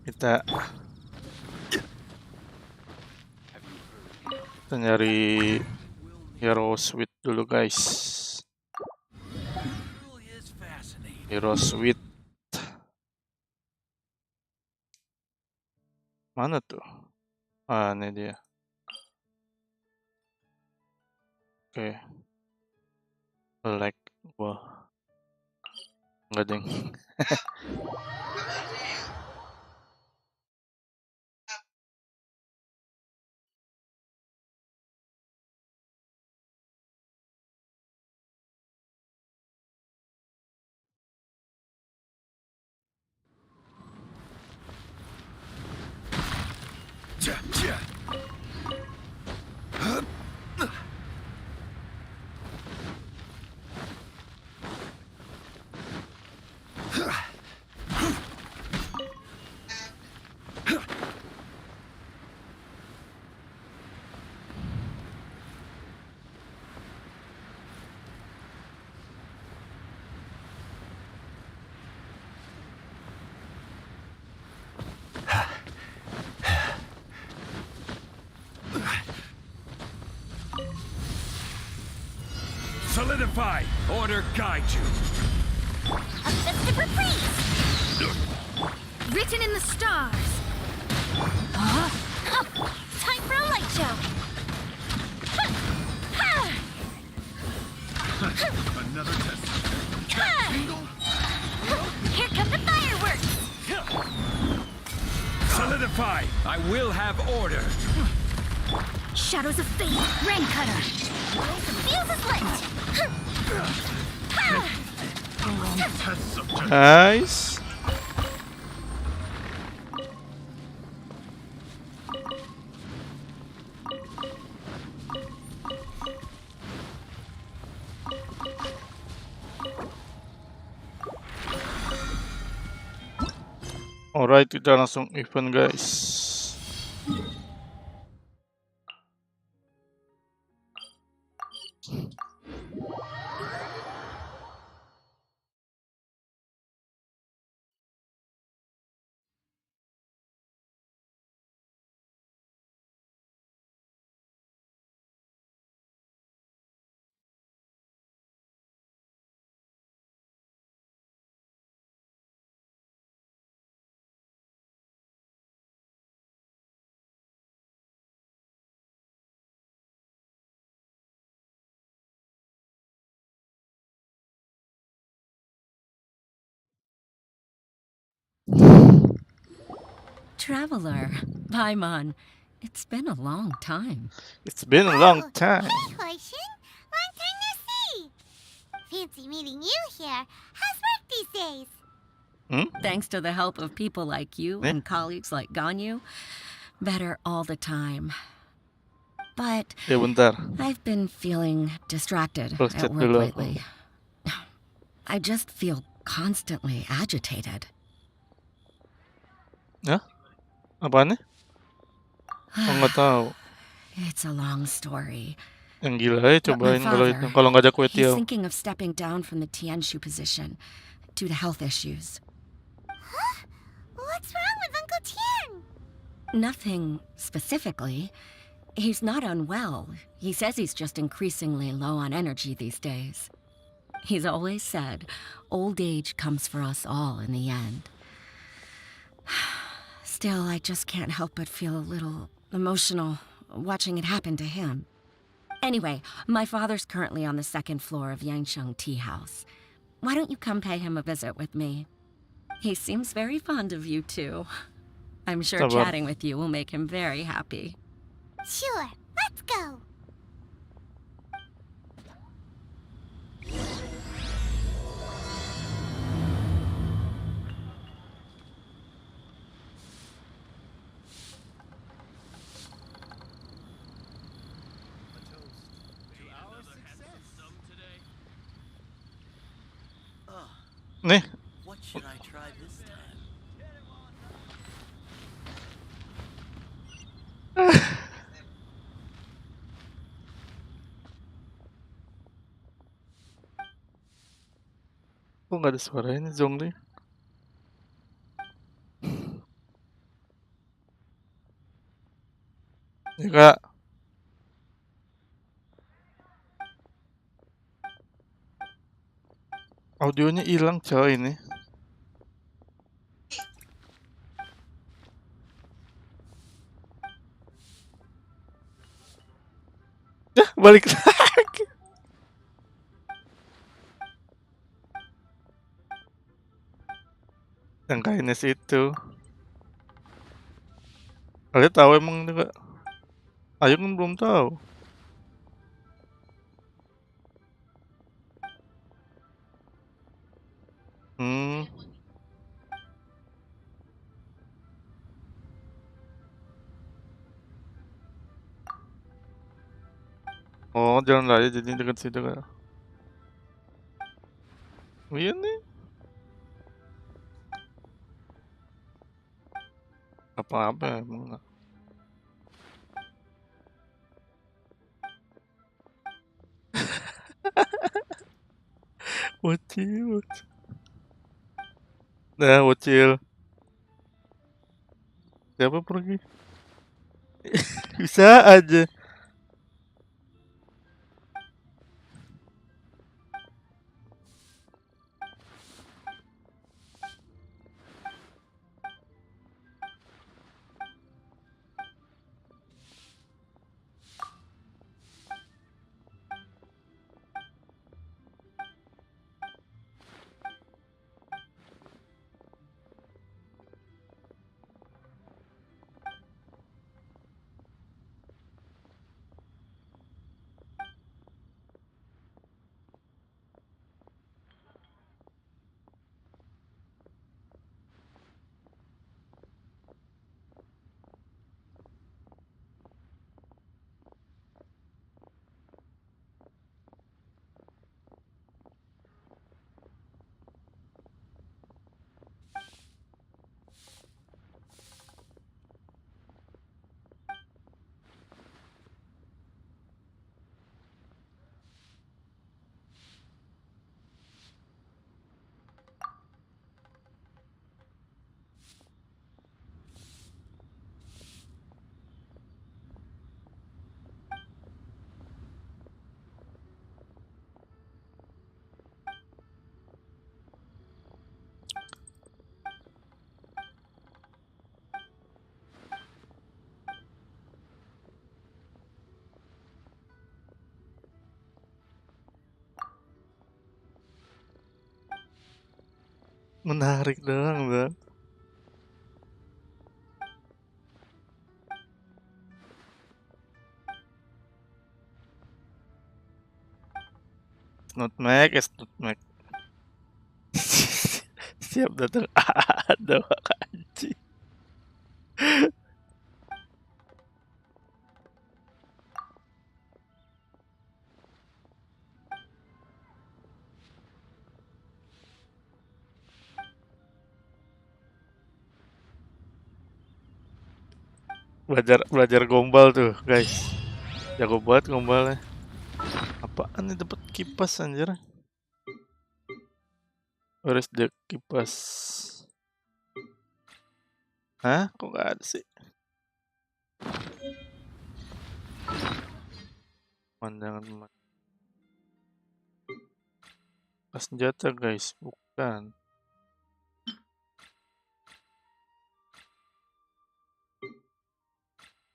Kita nyari hero sweet dulu guys. Hero sweet. Mana tuh? Ah, ini dia. Oke. Like. Wah. Enggak deng. Solidify! Order guide you! A festive reprise! Written in the stars! Time for a light show! Another test. Here come the fireworks! Solidify! I will have order! Shadows of Fate, Rain Cutter! Fuse is lit! Nice. Alright, kita langsung event guys. Traveler, Paimon, it's been a long time. It's been a long time. Hey, Horshin! Long time no see! Fancy meeting you here. How's work these days? Thanks to the help of people like you and colleagues like Ganyu, better all the time. But Ya bentar. I've been feeling distracted Terus at chat work dulu aku. lately. I just feel constantly agitated. Ya? Apaan nih? Oh, nggak tahu. It's a long story. Yang gila aja But my cobain kalau itu. father, Kalau nggak ada kue he's tiaw. thinking of stepping down from the Tianshu position due to health issues. Huh? What's wrong with Uncle Tian? Nothing specifically. He's not unwell. He says he's just increasingly low on energy these days. He's always said, old age comes for us all in the end. Still, I just can't help but feel a little emotional watching it happen to him. Anyway, my father's currently on the second floor of Yangsheng Tea House. Why don't you come pay him a visit with me? He seems very fond of you, too. I'm sure Sabar. chatting with you will make him very happy. Sure, let's go. Nih. What should I try this time? Kok nggak ada suaranya Zhongli? Ya kak, audionya hilang coy ini. Balik lagi. Yang kindness itu. Kalian tahu emang juga? Ayo kan belum tahu. Hmm. Oh, jalan raya jadi dekat situ kak. Oh, iya nih. Apa-apa emang nggak. Bocil. Nah, bocil. Siapa pergi? Bisa aja. Menarik doang bang. Not Mac, es not Mac. Siap datang ada anjing. Belajar gombal tuh guys. Jago banget gombalnya. Apaan nih dapat kipas anjir? Where is the kipas? Hah? Kok gak ada sih? Pandangan pas senjata guys, bukan.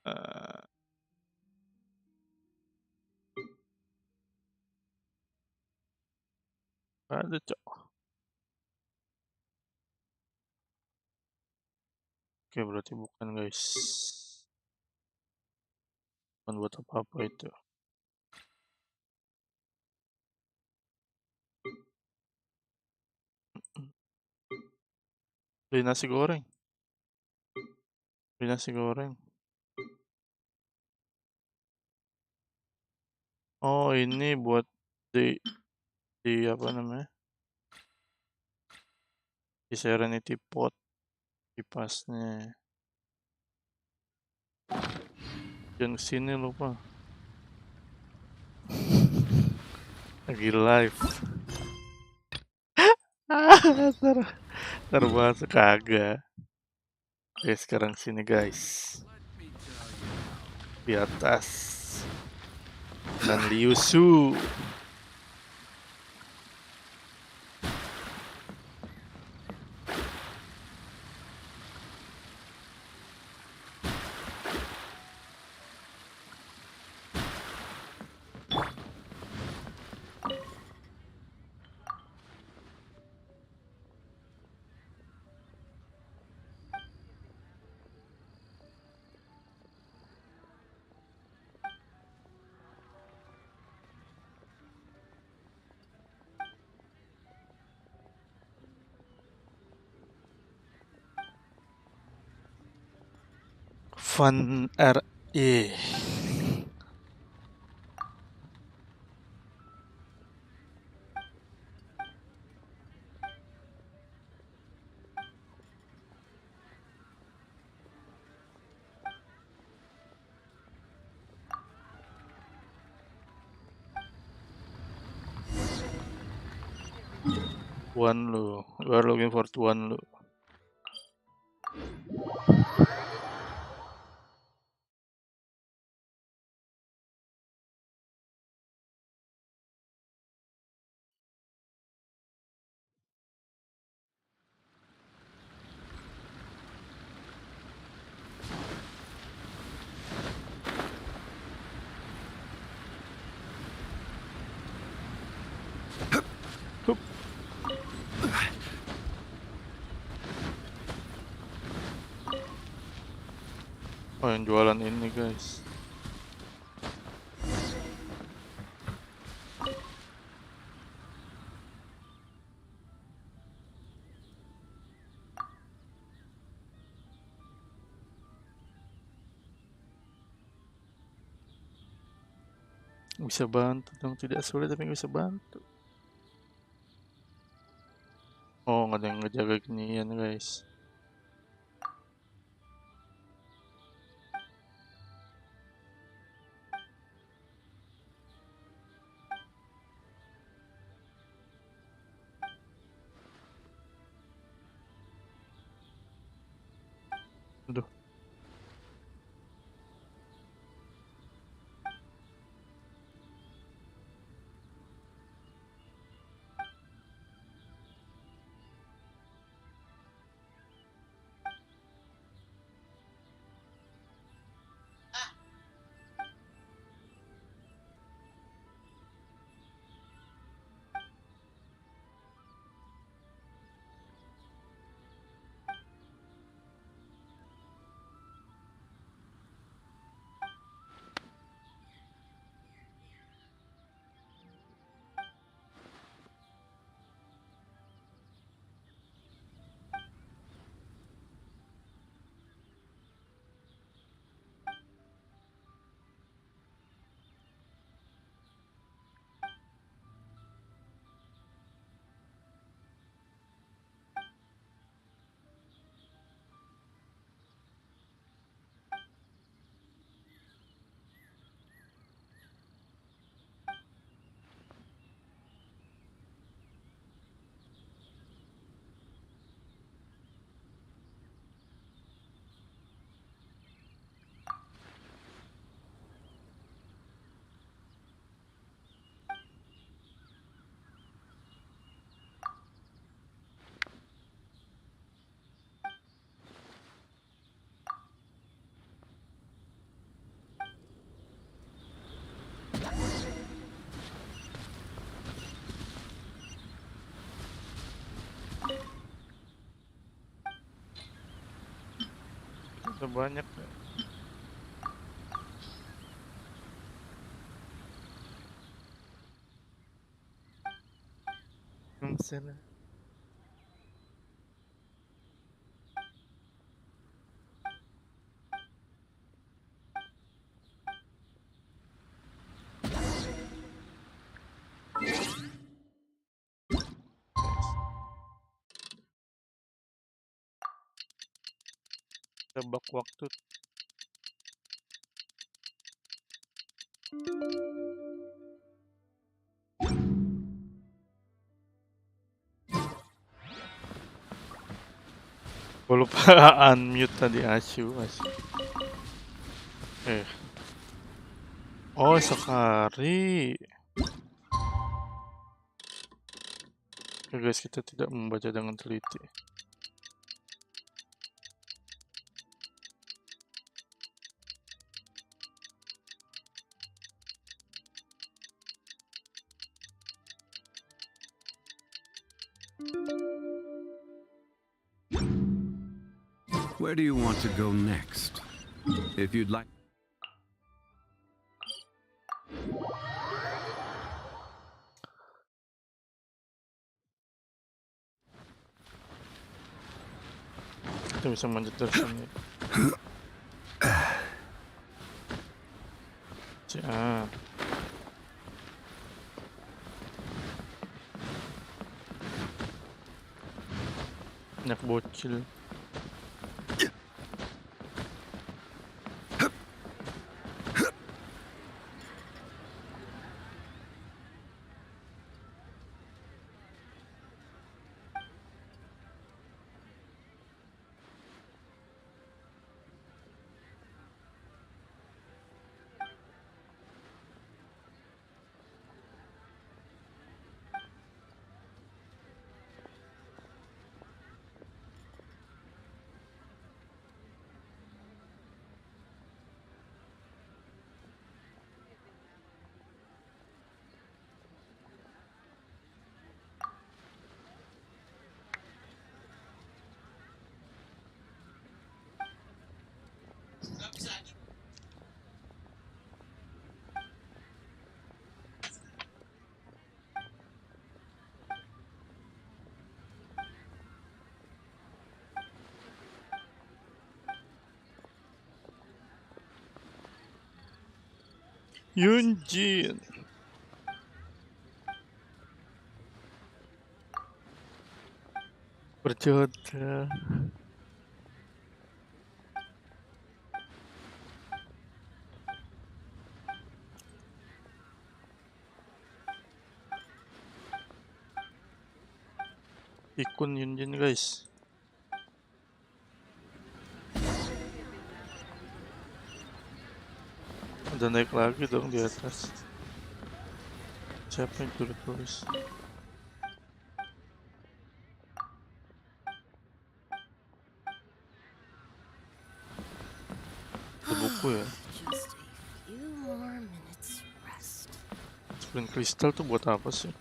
Eh, Gak ada cok. Oke berarti bukan guys. Bukan buat apa-apa itu. Beli nasi goreng. Beli nasi goreng. Oh ini buat di apa namanya? Di Serenity Pot kipasnya. Jangan kesini lupa. Lagi live. Terbahas kagak. Oke sekarang sini guys. Let me tell you. di atas. Dan Liusu. Fun RE. One lu. You are looking for one lu. Hup. Oh, yang jualan ini guys. Bisa bantu dong, tidak sulit tapi bisa bantu. Oh, nggak ada yang ngejaga ginian guys. Aduh. Udah banyak. Sana. Tebak waktu. Gue lupa unmute tadi asu. Eh. Oh, sekali. Oke guys, kita tidak membaca dengan teliti. Where do you want to go next? If you'd like. Kita bisa manjat dari sini. Ah. Banyak bocil. Yunjin. Berjodoh. Ikun Yunjin guys. Udah naik lagi dong di atas. Siapa yang tulis? Ada buku ya. Just a few more minutes rest. Screen kristal tuh buat apa sih?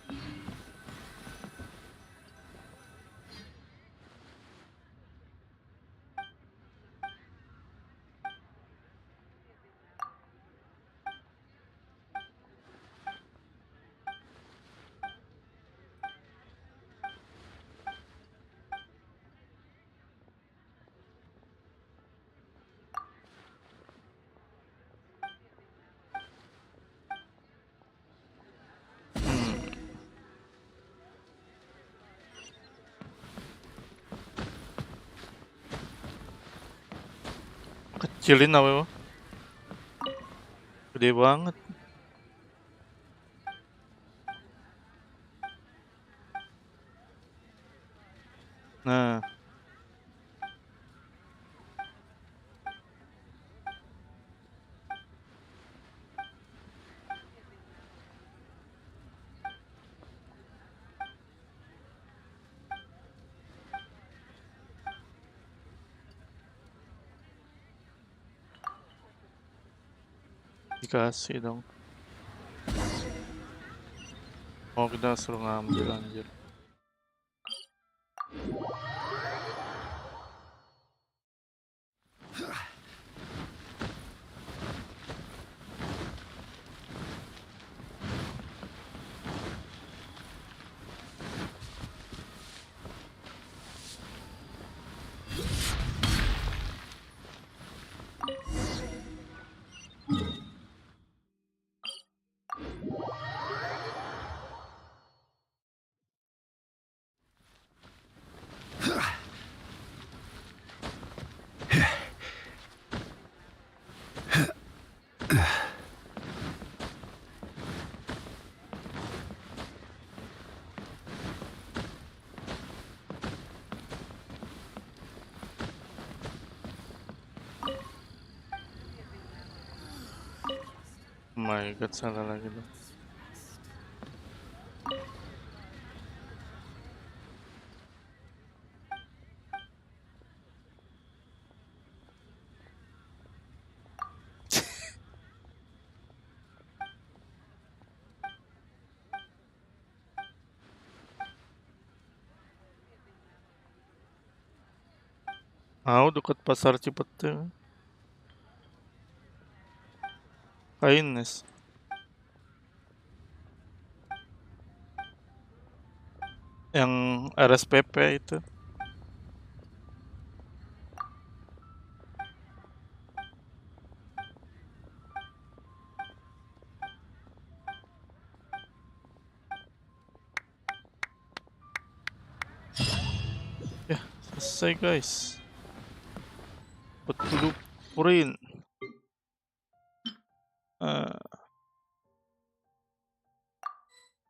Kecilin apa? Gede banget. Nah, dikasih dong. Oh, kita suruh ngambil anjir. my god, salah lagi dong. Dekat pasar Cipete. Kindness. Yang RSPP itu. Ya, selesai guys. Betul print.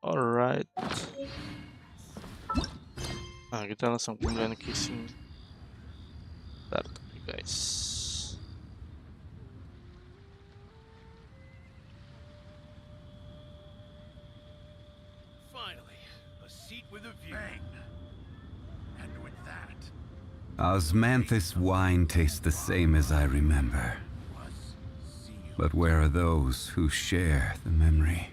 Alright. Nah, kita langsung pemilihan kissing. Bentar guys. Finally, a seat with a view. Bang. And with that, osmanthus wine tastes the same as I remember. But where are those who share the memory?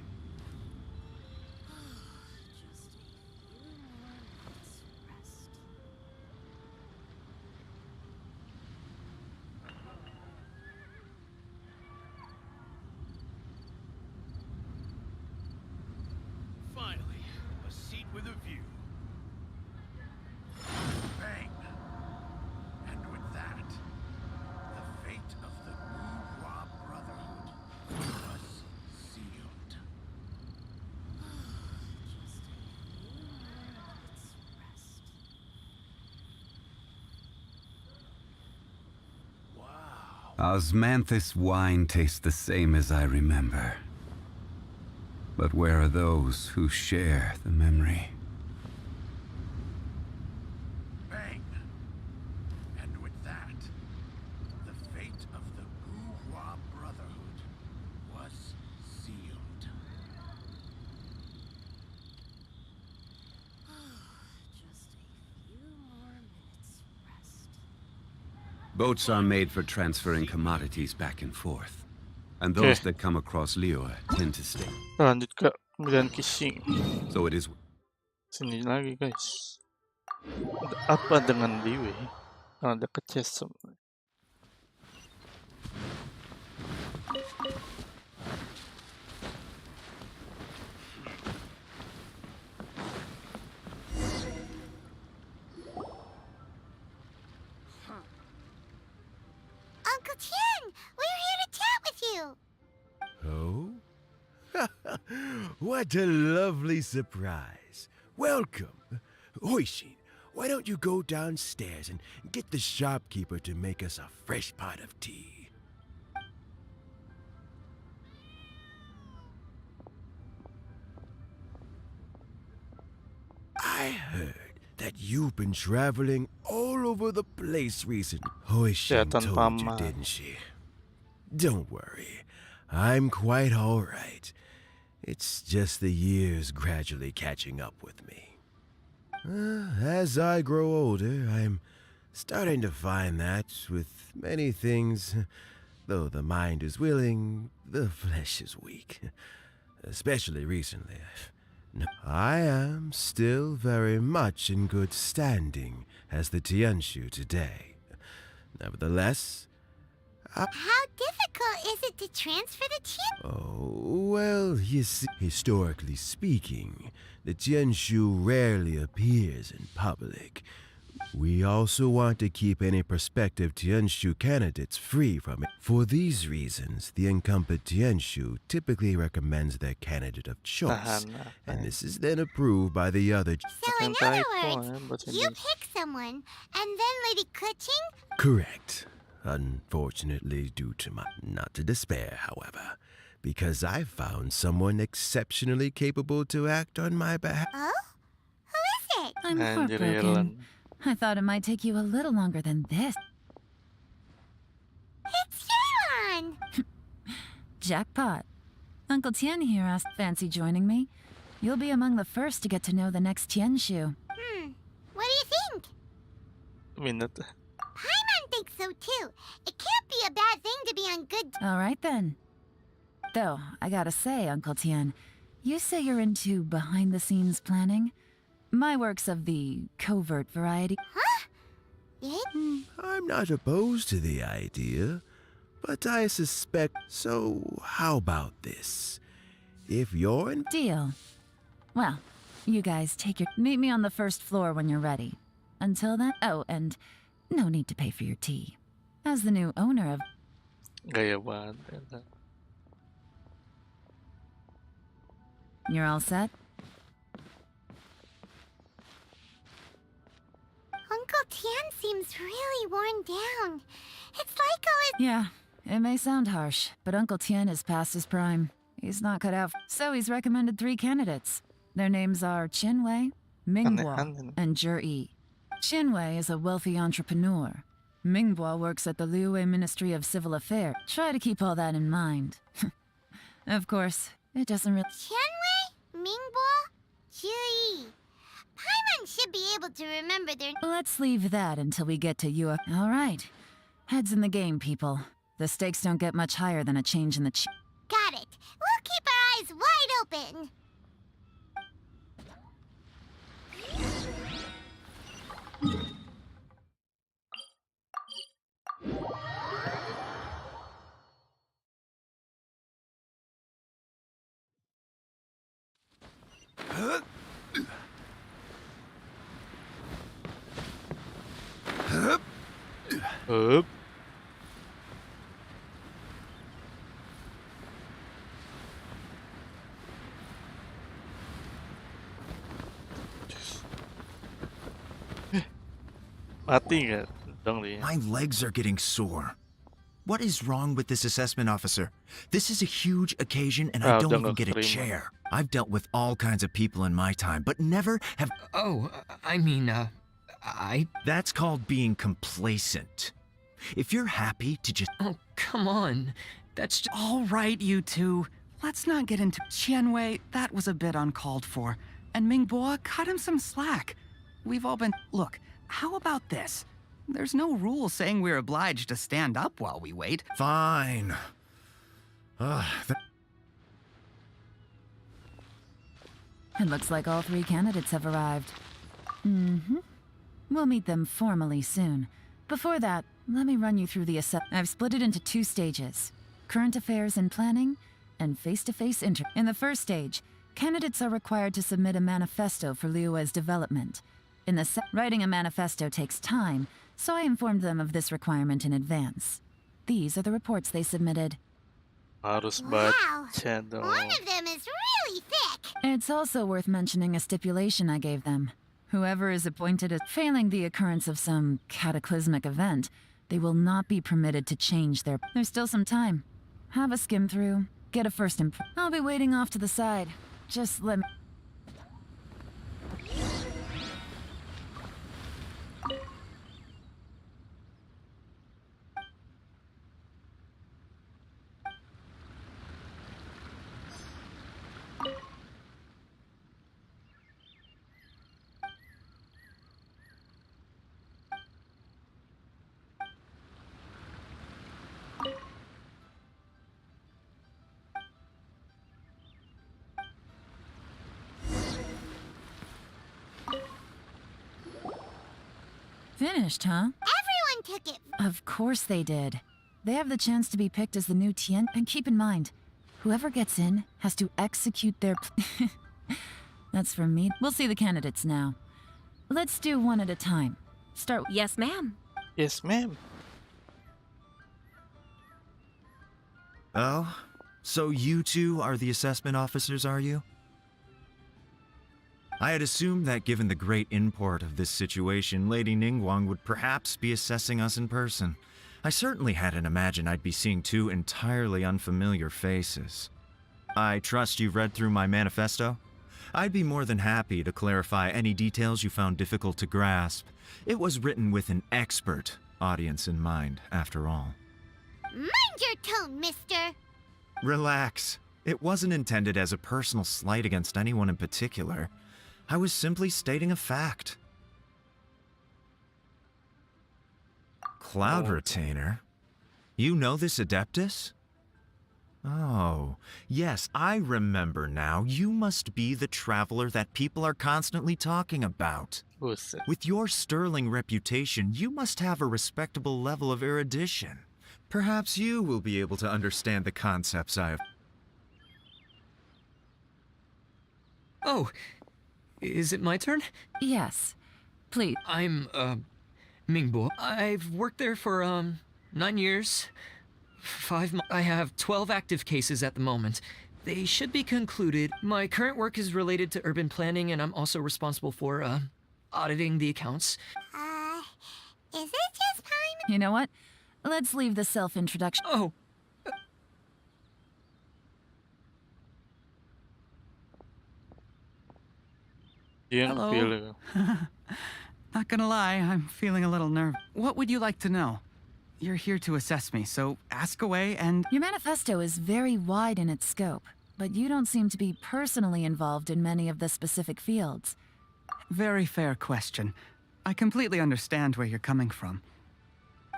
Finally, a seat with a view. Bang! And with that, the fate of the youu Brotherhood was sealed. Wow. Osmanthus wine tastes the same as I remember. But where are those who share the memory? Bang! And with that, the fate of the youu Brotherhood was sealed. Just a few more minutes rest. Boats are made for transferring commodities back and forth. And those that come across Liyue tend to stay. Lanjut ke pemilihan kissing. So it is. Sini lagi guys. Ada apa dengan Liyue? Karena ada ke Chesem. Uncle Tien, we're here to chat with you. Oh? What a lovely surprise. Welcome. Hoishin, why don't you go downstairs and get the shopkeeper to make us a fresh pot of tea? I heard that you've been traveling all over the place recently. Hoishin Kelihatan told you, paman. didn't she? Don't worry. I'm quite all right. It's just the years gradually catching up with me. As I grow older, I'm starting to find that with many things, though the mind is willing, the flesh is weak. Especially recently. I am still very much in good standing as the Tianshu today. Nevertheless, How difficult is it to transfer the Tien? oh, well, you see, historically speaking, the Genshin rarely appears in public. We also want to keep any prospective Tianshu candidates free from it. For these reasons, the incumbent Tianshu typically recommends their candidate of choice, Tahan. and this is then approved by the other. So in Pakai other typo words, ya bahasa you Indonesia. pick someone, and then Lady Kuching? Correct. Unfortunately, due to my... Not to despair, however, because I found someone exceptionally capable to act on my behalf. Oh? Who is it? I'm Anjir, heartbroken. Irland. I thought it might take you a little longer than this. It's Yelan! Jackpot. Uncle Tian here asked, fancy joining me? You'll be among the first to get to know the next Tianshu. What do you think? Minat. Paimon thinks so too. It can't be a bad thing to be on good. All right then. Though, I gotta say, Uncle Tian, you say you're into behind-the-scenes planning? My work's of the covert variety. I'm not opposed to the idea, but I suspect. So, how about this? If you're in. Deal. Well, you guys take your... Meet me on the first floor when you're ready. Until then... Oh, and no need to pay for your tea. As the new owner of... Gaya banget. You're all set? Uncle Tian seems really worn down. It's like all his. Yeah, it may sound harsh, but Uncle Tian is past his prime. He's not cut out. So he's recommended 3 candidates. Their names are Qinwei, Mingguo, and Zhi. Qinwei is a wealthy entrepreneur. Mingguo works at the Liyue Ministry of Civil Affairs. Try to keep all that in mind. Of course, it doesn't really... Qianwei, Mingbo, Zhi. Paimon should be able to remember their. Let's leave that until we get to you. All right. Heads in the game, people. The stakes don't get much higher than a change in the Got it. We'll keep our eyes wide open. Up. Mati nggak dong dia? My legs are getting sore. What is wrong with this assessment officer? This is a huge occasion and I don't even get a chair. I've dealt with all kinds of people in my time, but never have... Oh, I mean, That's called being complacent. If you're happy to just... Oh, come on. That's just... All right, you two. Let's not get into... Qianwei, that was a bit uncalled for. And Mingbo, cut him some slack. We've all been... Look, how about this? There's no rule saying we're obliged to stand up while we wait. Fine. It looks like all 3 candidates have arrived. We'll meet them formally soon. Before that, let me run you through the I've split it into 2 stages. Current affairs and planning, and face-to-face In the first stage, candidates are required to submit a manifesto for Liyue's development. In the writing a manifesto takes time, so I informed them of this requirement in advance. These are the reports they submitted. Harus Wow. baca dong. One of them is really thick. It's also worth mentioning a stipulation I gave them. Whoever is appointed as failing the occurrence of some cataclysmic event, they will not be permitted to change their... There's still some time. Have a skim through, get a first I'll be waiting off to the side. Just let me... Finished, huh? Everyone took it. Of course they did. They have the chance to be picked as the new Tien. And keep in mind, whoever gets in has to execute their... That's for me. We'll see the candidates now. Let's do one at a time. Start... Yes, ma'am. Yes, ma'am. Oh? So you two are the assessment officers, are you? I had assumed that given the great import of this situation, Lady Ningguang would perhaps be assessing us in person. I certainly hadn't imagined I'd be seeing 2 entirely unfamiliar faces. I trust you've read through my manifesto? I'd be more than happy to clarify any details you found difficult to grasp. It was written with an expert audience in mind, after all. Mind your tone, mister. Relax. It wasn't intended as a personal slight against anyone in particular. I was simply stating a fact. Cloud Retainer? You know this Adeptus? Oh, yes, I remember now. You must be the traveler that people are constantly talking about. Buset. With your sterling reputation, you must have a respectable level of erudition. Perhaps you will be able to understand the concepts I have. Oh, is it my turn? Yes. Please. I'm, Mingbo. I've worked there for, 9 years. 5 months. I have 12 active cases at the moment. They should be concluded. My current work is related to urban planning, and I'm also responsible for, auditing the accounts. Is it just time? You know what? Let's leave the self-introduction. Oh, Yun, Hello. feeling. Not gonna lie, I'm feeling a little nervous. What would you like to know? You're here to assess me, so ask away and... Your manifesto is very wide in its scope, but you don't seem to be personally involved in many of the specific fields. Very fair question. I completely understand where you're coming from.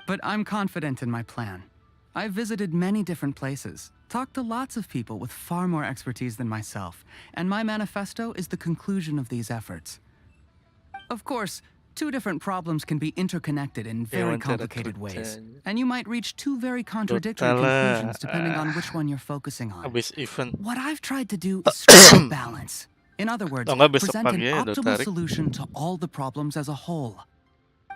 But I'm confident in my plan. I've visited many different places, talked to lots of people with far more expertise than myself, and my manifesto is the conclusion of these efforts. Of course, two different problems can be interconnected in very complicated ways, and you might reach two very contradictory conclusions depending on which one you're focusing on. Habis event. What I've tried to do is strike a balance. In other words, Oh, nggak besok present an pagi ya, optimal tarik. solution to all the problems as a whole.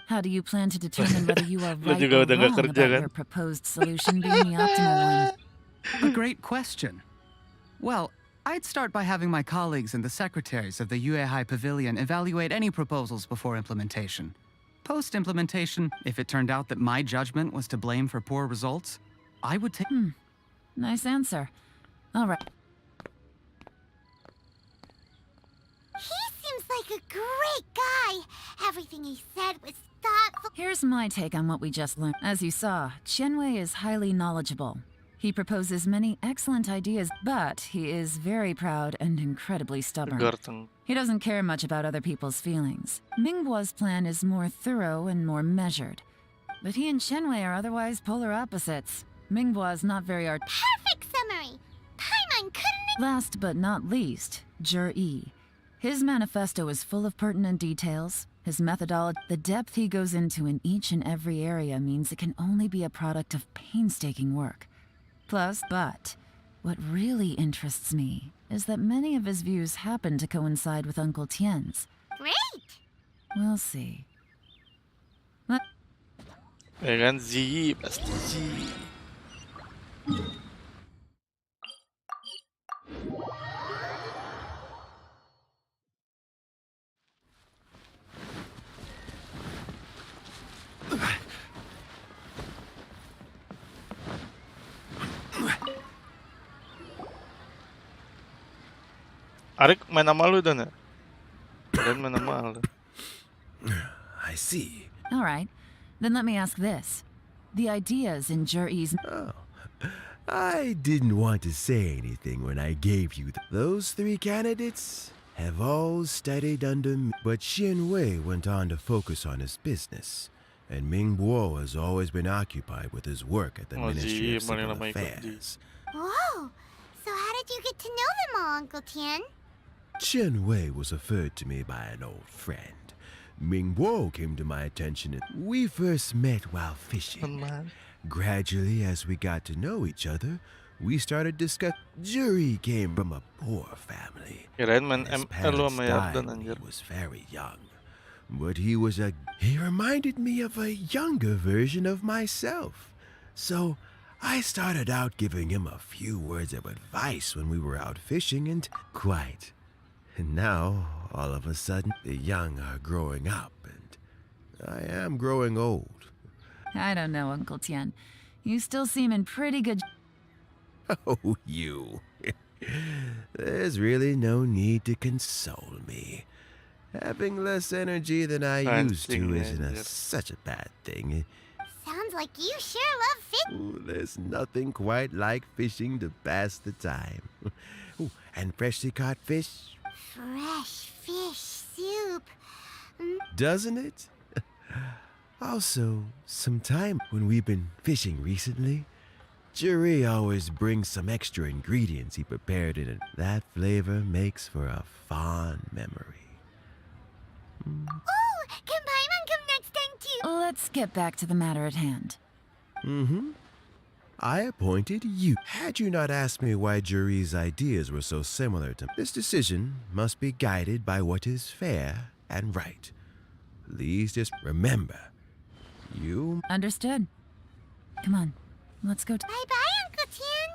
How do you plan to determine whether you are Lu right juga or udah nggak wrong kerja, about kan? your proposed solution being the optimal one? A great question. Well, I'd start by having my colleagues and the secretaries of the youu Pavilion evaluate any proposals before implementation. Post-implementation, if it turned out that my judgment was to blame for poor results, I would take... Nice answer. All right. He seems like a great guy. Everything he said was thoughtful. Here's my take on what we just learned. As you saw, Qianwei is highly knowledgeable. He proposes many excellent ideas, but he is very proud and incredibly stubborn. Garteng. He doesn't care much about other people's feelings. Mingbo's plan is more thorough and more measured. But he and Qianwei are otherwise polar opposites. Mingbo is not very Perfect summary. Paimon couldn't... Last but not least, Yi. His manifesto is full of pertinent details. His methodology, the depth he goes into in each and every area means it can only be a product of painstaking work. Plus, but, what really interests me is that many of his views happen to coincide with Uncle Tien's. Great. We'll see. Ya kan, Ziyi pasti Ziyi. Arik main sama lu dan ya? Dan main sama lu. I see. All right, then let me ask this. The ideas in Yi's... Oh, I didn't want to say anything when I gave you those three candidates have all studied under me, but Xin Wei went on to focus on his business, and Ming Bo has always been occupied with his work at the Oh, Ministry of Ziyi, paling Civil lama ikut Ziyi. Affairs. Whoa. So how did you get to know them all, Uncle Tien? Chen Wei was referred to me by an old friend. Ming Bo came to my attention. We first met while fishing. Teman. Gradually, as we got to know each other, we started discussing. Jury came from a poor family. Kirain main His ML lu parents sama died Yardan when he anjir. was very young. But he reminded me of a younger version of myself. So I started out giving him a few words of advice when we were out fishing and quite. And now, all of a sudden, the young are growing up and I am growing old. I don't know, Uncle Tien. You still seem in pretty good... Oh, you. There's really no need to console me. Having less energy than I used to Anjing, isn't anjir. such a bad thing. Sounds like you sure love fish. Ooh, there's nothing quite like fishing to pass the time. Ooh, and freshly caught fish, Fresh fish soup. doesn't it? Also, sometime when we've been fishing recently, Jerry always brings some extra ingredients he prepared in it. That flavor makes for a fond memory. Oh, can Paimon come next time too? Let's get back to the matter at hand. Mm-hmm. I appointed you. Had you not asked me why Jerry's ideas were so similar to this decision must be guided by what is fair and right. Please just remember, you... Understood. Come on, let's go. Bye-bye, Uncle Chan.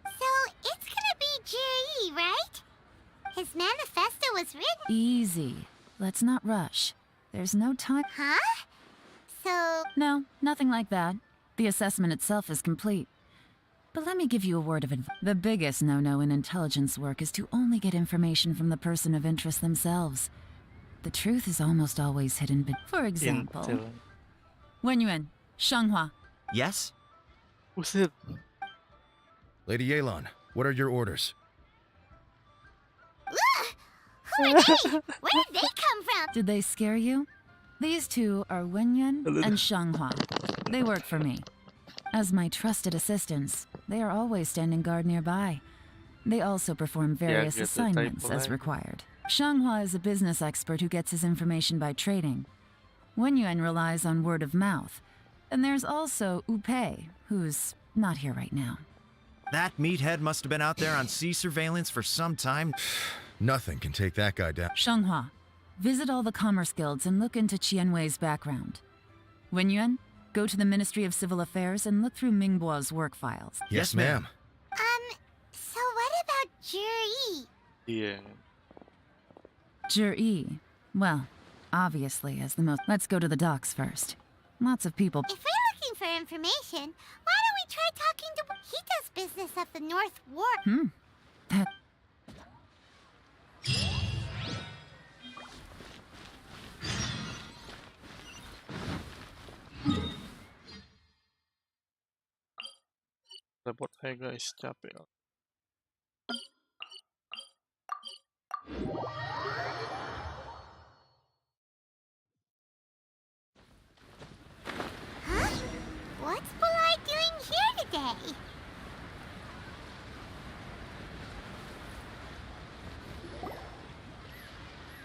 So, it's gonna be Jerry, right? His manifesto was written. Easy. Let's not rush. There's no time. Huh? So, No, nothing like that. The assessment itself is complete. But let me give you a word of advice. The biggest no-no in intelligence work is to only get information from the person of interest themselves. The truth is almost always hidden. For example, Intel. Wenyuan, Shanghua. Yes? Who's it? Lady Yelan, what are your orders? who are they? Where did they come from? Did they scare you? These two are Wenyuan and Shanghua. They work for me. As my trusted assistants, they are always standing guard nearby. They also perform various get the assignments typo as line. required. Shanghua is a business expert who gets his information by trading. Wenyuan relies on word of mouth. And there's also Upei, who's not here right now. That meathead must have been out there on sea surveillance for some time. Nothing can take that guy down. Shanghua, visit all the commerce guilds and look into Qianwei's background. Wenyuan, go to the Ministry of Civil Affairs and look through Mingbo's work files. Yes, ma'am. So what about Jerry? Yeah. Zhi, well, obviously as the most... Let's go to the docks first. Lots of people... If we're looking for information, why don't we try talking to... He does business at the North Wharf. That... Report aja guys, capek. Huh? What's Polite doing here today?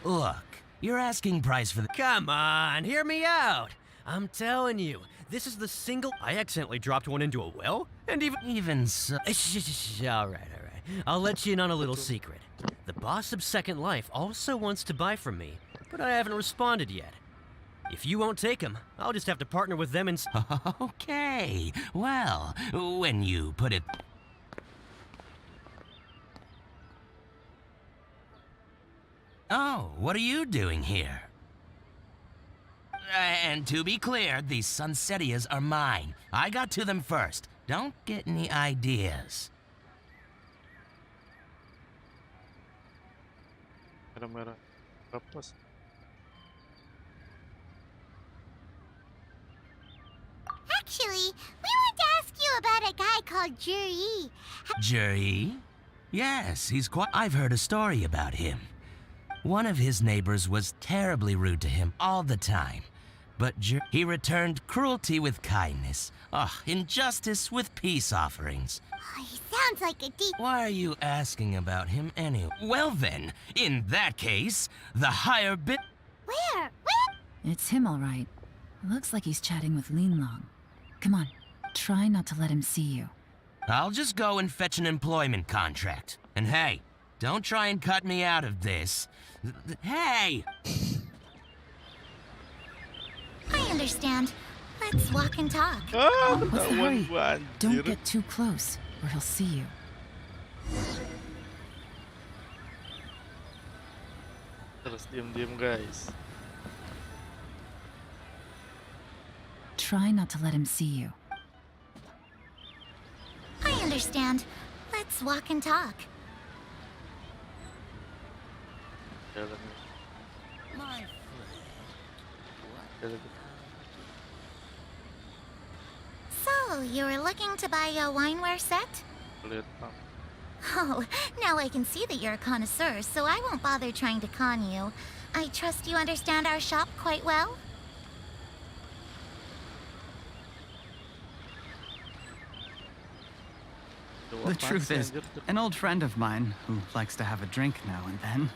Look, you're asking price for the— Come on, hear me out. I'm telling you, this is the single— I accidentally dropped one into a well, and even so— all right. I'll let you in on a little secret. The boss of Second Life also wants to buy from me, but I haven't responded yet. If you won't take him, I'll just have to partner with them and— Okay, well, when you put it... Oh, what are you doing here? And to be clear, these Sunsetias are mine. I got to them first. Don't get any ideas. Merah-merah. Kapas. Actually, we want to ask you about a guy called Jerry. Jerry? Yes, he's quite... I've heard a story about him. One of his neighbors was terribly rude to him all the time. But he returned cruelty with kindness. Injustice with peace offerings. Oh, he sounds like a deep... Why are you asking about him anyway? Well then, in that case, the higher bid... Where? It's him, all right. Looks like he's chatting with Linlong. Come on, try not to let him see you. I'll just go and fetch an employment contract. And hey, don't try and cut me out of this. Hey! I understand. Let's walk and talk. What's the hurry? Banjir. Don't get too close, or he'll see you. Terus diam-diam guys. Try not to let him see you. I understand. Let's walk and talk. Jalan. My friend, So, you were looking to buy a wineware set? Lihat, Bang. Oh, now I can see that you're a connoisseur, so I won't bother trying to con you. I trust you understand our shop quite well? The truth is, an old friend of mine who likes to have a drink now and then.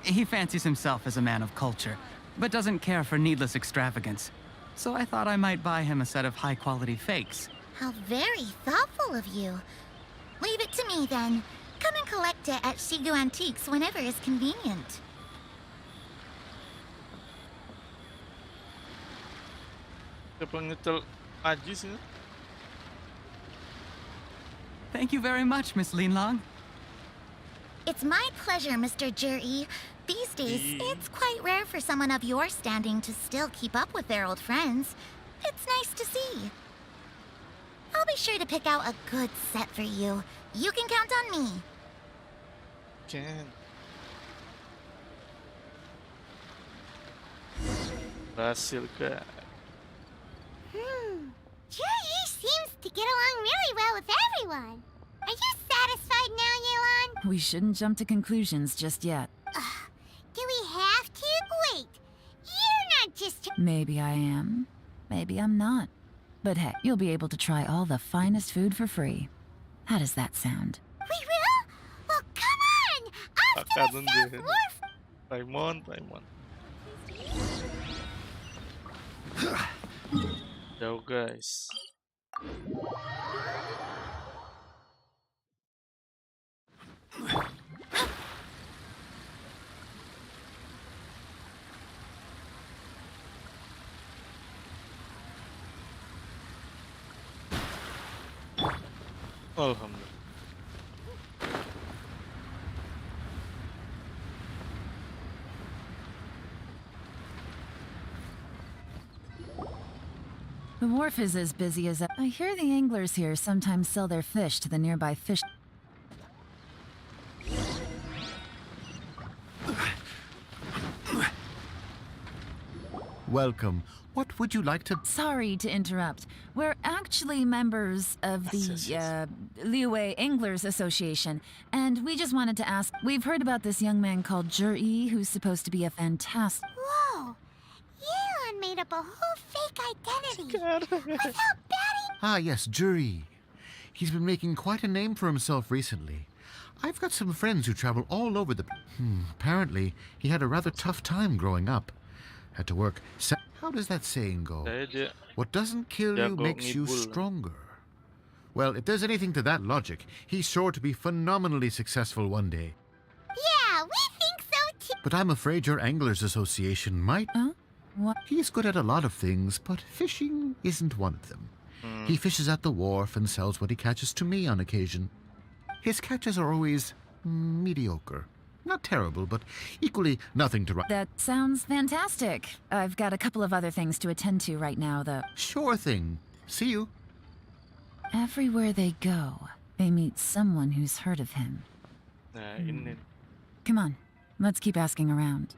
He fancies himself as a man of culture, but doesn't care for needless extravagance. So I thought I might buy him a set of high-quality fakes. How very thoughtful of you. Leave it to me then. Come and collect it at Shigu Antiques whenever is convenient. Siapa nyetel Aji sih? Thank you very much, Miss Linlong. It's my pleasure, Mr. Juri. These days, it's quite rare for someone of your standing to still keep up with their old friends. It's nice to see. I'll be sure to pick out a good set for you. You can count on me. Can. Berhasil ke? Juri seems to get along really well with everyone. Are you satisfied now, Yelan? We shouldn't jump to conclusions just yet. Do we have to? Wait, you're not just... Maybe I am. Maybe I'm not. But hey, you'll be able to try all the finest food for free. How does that sound? We will? Well, come on! Off to the South Wharf! Paimon. Jauh guys. Alhamdulillah. The wharf is as busy as I hear the anglers here sometimes sell their fish to the nearby fish. Welcome. What would you like to... Sorry to interrupt. We're actually members of the Liyue Anglers Association, and we just wanted to ask, we've heard about this young man called Juri, who's supposed to be a fantastic... Whoa! Yelan made up a whole fake identity. Without batting... Ah, yes, Juri. He's been making quite a name for himself recently. I've got some friends who travel all over the... Apparently, he had a rather tough time growing up. Had to work... How does that saying go? What doesn't kill you makes you stronger. Well, if there's anything to that logic, he's sure to be phenomenally successful one day. Yeah, we think so too. But I'm afraid your Anglers Association might... Huh? What? He's good at a lot of things, but fishing isn't one of them. He fishes at the wharf and sells what he catches to me on occasion. His catches are always mediocre. Not terrible, but equally nothing to write. That sounds fantastic. I've got a couple of other things to attend to right now, though. Sure thing. See you. Everywhere they go, they meet someone who's heard of him. Nah, ini. Come on, let's keep asking around.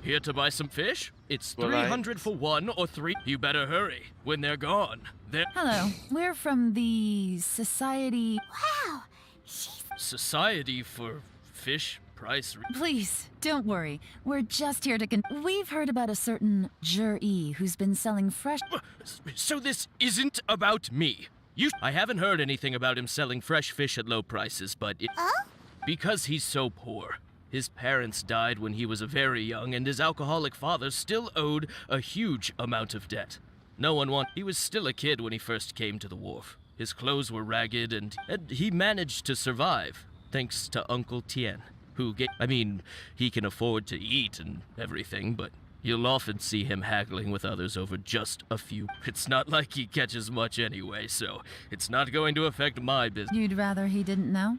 Here to buy some fish? It's Well, 300 for one or three. You better hurry. When they're gone, they're... Hello, we're from the Society... Wow, she's... Society for Fish Price... Please, don't worry. We're just here to We've heard about a certain Juri who's been selling fresh... So this isn't about me. I haven't heard anything about him selling fresh fish at low prices, but because he's so poor. His parents died when he was very young, and his alcoholic father still owed a huge amount of debt. No one He was still a kid when he first came to the wharf. His clothes were ragged, and he managed to survive, thanks to Uncle Tien, who he can afford to eat and everything, but you'll often see him haggling with others over just a few. It's not like he catches much anyway, so it's not going to affect my business. You'd rather he didn't know?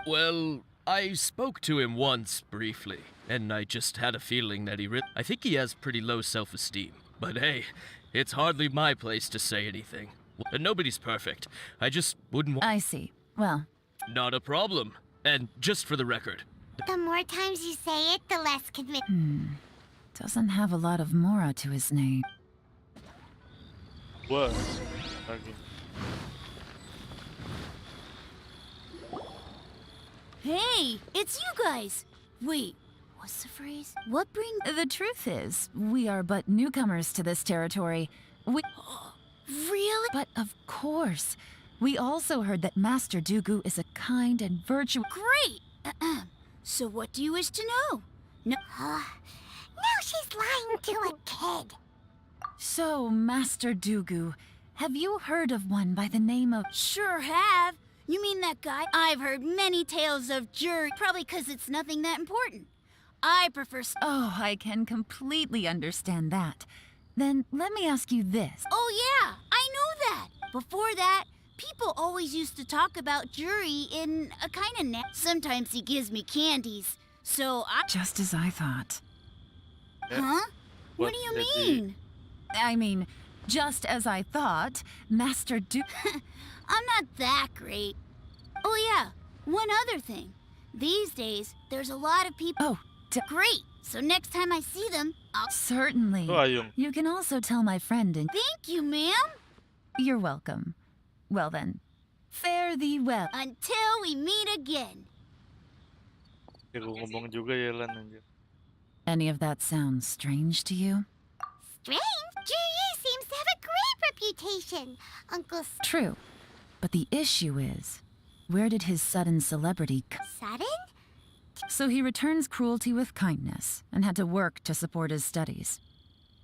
Well, I spoke to him once, briefly, and I just had a feeling that I think he has pretty low self-esteem. But hey, it's hardly my place to say anything. And nobody's perfect. I just wouldn't want... I see. Well, Not a problem. And just for the record, The more times you say it, the less convincing. doesn't have a lot of mora to his name. What? Lagi. Hey, it's you guys. Wait, what's the phrase? What bring... The truth is, we are but newcomers to this territory. Really? But of course, we also heard that Master Dooku is a kind and virtuous... Great! So what do you wish to know? No... Now she's lying to a kid. So, Master Dooku, have you heard of one by the name of... Sure have. You mean that guy? I've heard many tales of jury, probably because it's nothing that important. I prefer... Oh, I can completely understand that. Then let me ask you this. Oh yeah, I know that. Before that, people always used to talk about jury in a kind of... Sometimes he gives me candies, so I... Just as I thought. Huh? What do you mean? I mean, just as I thought, Master Dooku... I'm not that great. Oh yeah, one other thing. These days, there's a lot of people... Oh, great. So next time I see them, I'll... Certainly. Ito ayong. You can also tell my friend and... Thank you, ma'am. You're welcome. Well then, fare thee well. Until we meet again. Ngomong juga ya Lan anjir. Any of that sound strange to you? Strange? Jiryu seems to have a great reputation. Uncle True. But the issue is, where did his sudden celebrity Sudden? So he returns cruelty with kindness and had to work to support his studies.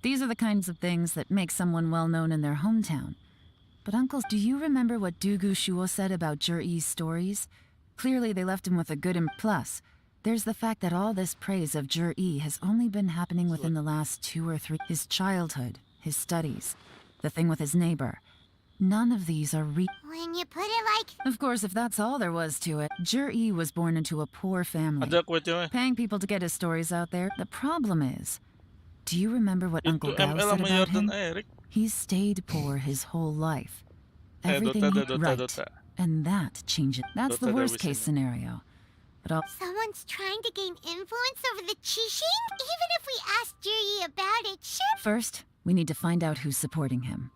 These are the kinds of things that make someone well known in their hometown. But Uncle, do you remember what Doogu Shuo said about Jur-E's stories? Clearly they left him with a good plus. There's the fact that all this praise of Jur-E has only been happening within the last 2 or 3... His childhood, his studies, the thing with his neighbor. None of these are When you put it like... Of course, if that's all there was to it, Jur-E was born into a poor family. Ada kwento eh. Paying people to get his stories out there. The problem is, do you remember what Uncle Itu Gao ML said sama about Jordan him? Eric. He's stayed poor his whole life. Everything Dota, right, Dota. and that changes. That's the Dota worst case Dawson. scenario. But I'll... Someone's trying to gain influence over the Qixing? Even if we ask Jiryu about it, sure. First, we need to find out who's supporting him.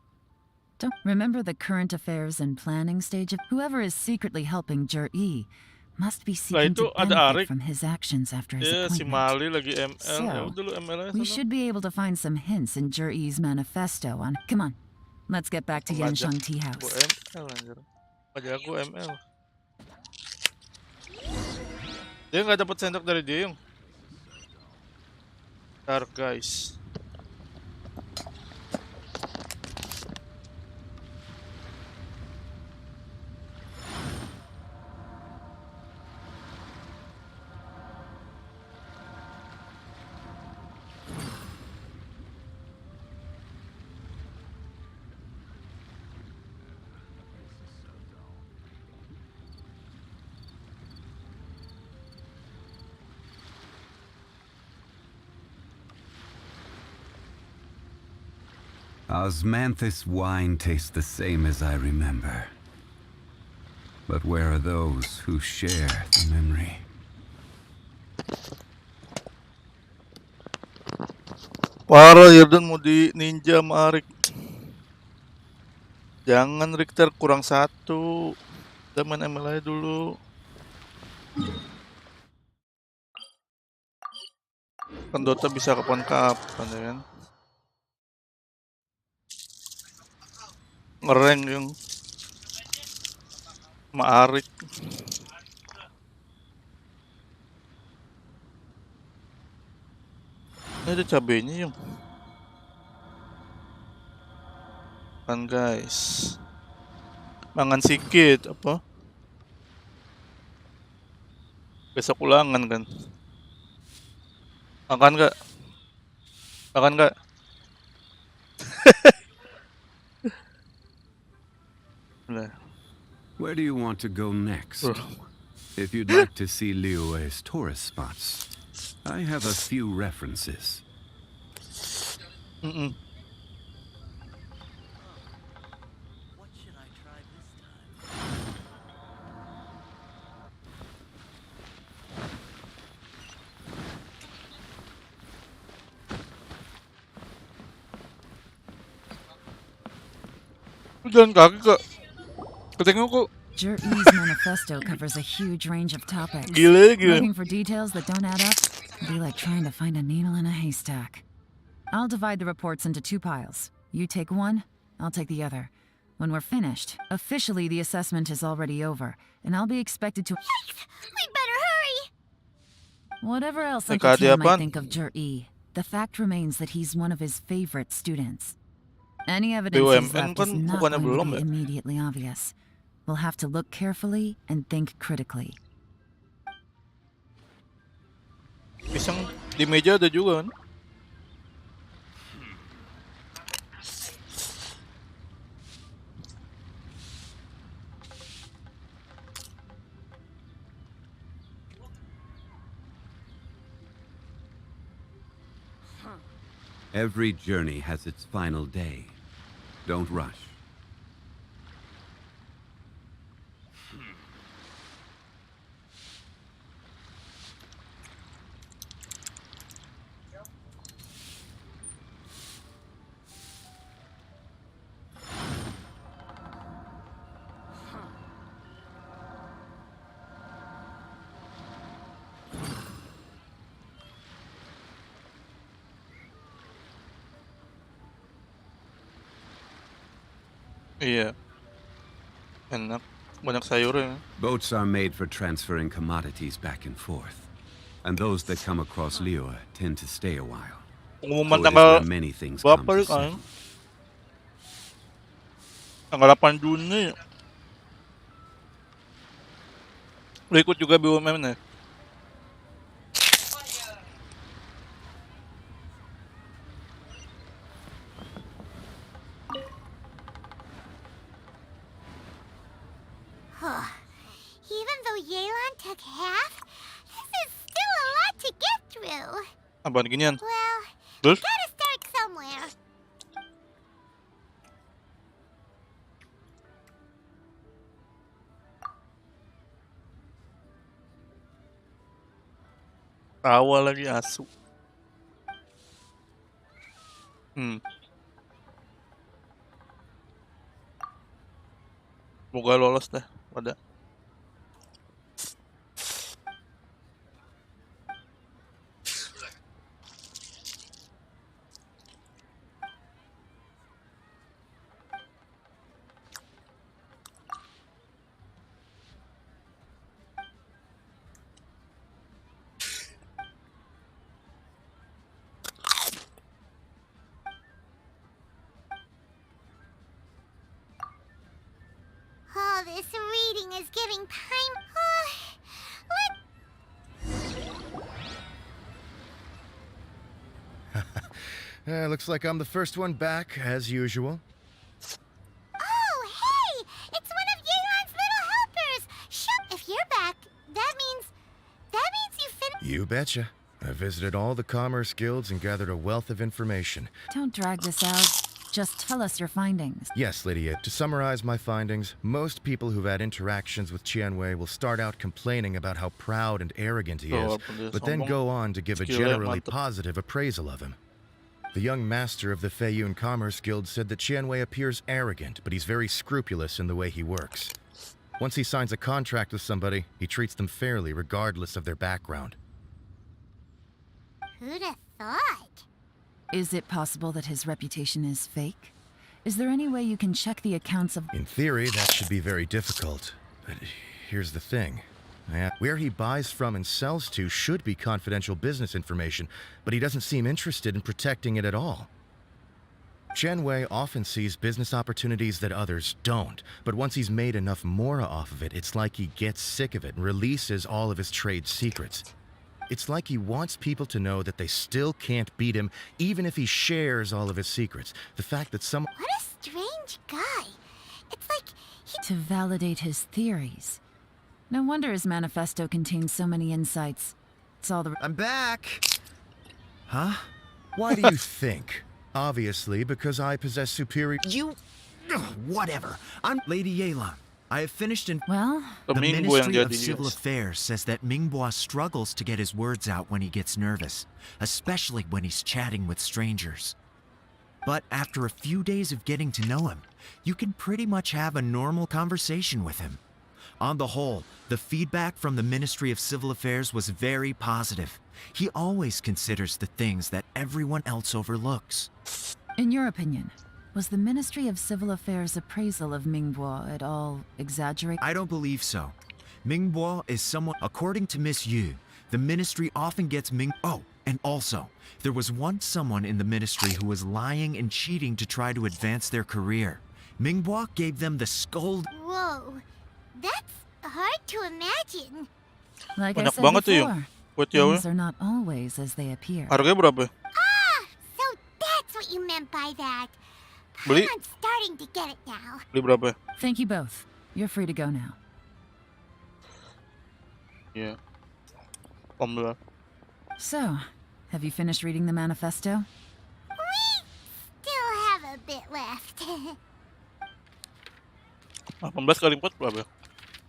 Don't remember the current affairs and planning stage of whoever is secretly helping Jur-E must be seeking itu to ada benefit Arik. from his actions after his Ya si appointment. Mali lagi ML. So, Ya udah lu ML aja we sana. should be able to find some hints in Jur-E's manifesto on... Come on, let's get back to Pengajak. Yansheng Tea Aku House. ML anjir. Aja aku ML. Dia nggak dapat sendok dari dia yung. Ntar guys. Osmanthus wine tastes the same as I remember. But where are those who share the memory? Parah Jordan mau di ninja sama Arik. Jangan Richter kurang 1. Kita main ML aja dulu. Kan Dota bisa kapan-kapan ya kan. Ngerank yang sama Arik. Ini ada cabenya yung. Kan guys. Mangan sikit apa? Besok ulangan kan. Makan gak? Makan gak? Where do you want to go next? If you'd like to see Liyue's tourist spots, I have a few references. Jalan kaki ke tengok kok. Jur-E's manifesto covers a huge range of topics. Gila. Looking for details that don't add up will be like trying to find a needle in a haystack. I'll divide the reports into 2 piles. You take one, I'll take the other. When we're finished, officially the assessment is already over, and I'll be expected to... Yikes! We better hurry! Whatever else Teka, Uncle Tim apaan? might think of Jur-E, the fact remains that he's one of his favorite students. Any evidence he's BUMN left is kan not bukannya going to belum be ya? immediately obvious. We'll have to look carefully and think critically. Pisang di meja ada juga kan? Every journey has its final day. Don't rush. Iya. Enak. Banyak sayurnya. Boats are made for transferring commodities back and forth. And those that come across Liyue tend to stay a while. Pengumuman So it is tanggal where many things come berapa to ya kan? settle. Tanggal 8 Juni. Lu ikut juga BUMN ya? Even though Yelan took half, this is still a lot to get through. Apaan ginian? Well, Terus? gotta start somewhere. Tawa lagi asu. Moga lolos dah pada. Oh, this reading is giving time. Looks like I'm the first one back, as usual. Oh, hey! It's one of Yelan's little helpers! If you're back, that means you finished. You betcha. I visited all the commerce guilds and gathered a wealth of information. Don't drag this out. Just tell us your findings. Yes, Lydia. To summarize my findings, most people who've had interactions with Qianwei will start out complaining about how proud and arrogant he is, but then go on to give a generally positive appraisal of him. The young master of the Feiyun Commerce Guild said that Qianwei appears arrogant, but he's very scrupulous in the way he works. Once he signs a contract with somebody, he treats them fairly regardless of their background. Who'd have thought? Is it possible that his reputation is fake? Is there any way you can check the accounts of... In theory, that should be very difficult. But here's the thing. Where he buys from and sells to should be confidential business information, but he doesn't seem interested in protecting it at all. Qianwei often sees business opportunities that others don't, but once he's made enough mora off of it, it's like he gets sick of it and releases all of his trade secrets. It's like he wants people to know that they still can't beat him, even if he shares all of his secrets. The fact that some... What a strange guy. It's like he... To validate his theories. No wonder his manifesto contains so many insights. It's all the... I'm back! Huh? Why do you think? Obviously, because I possess superior... You... whatever. I'm Lady Yelan. I have finished in... Well... The Ministry of Civil Affairs says that Mingbua struggles to get his words out when he gets nervous, especially when he's chatting with strangers. But after a few days of getting to know him, you can pretty much have a normal conversation with him. On the whole, the feedback from the Ministry of Civil Affairs was very positive. He always considers the things that everyone else overlooks. In your opinion, was the Ministry of Civil Affairs' appraisal of Mingbo at all exaggerated? I don't believe so. Mingbo is someone, according to Miss Yu, the ministry often gets Oh, and also, there was once someone in the ministry who was lying and cheating to try to advance their career. Mingbo gave them the scold. Whoa, that's hard to imagine. Like I Banyak said banget tuh before, yung buat youu. things are not always as they appear. Harganya berapa? Ah, so that's what you meant by that. Beli? I'm starting to get it now. Beli berapa? Thank you both. You're free to go now. Iya. Alhamdulillah. So, have you finished reading the manifesto? We still have a bit left. 18 kali 4 berapa?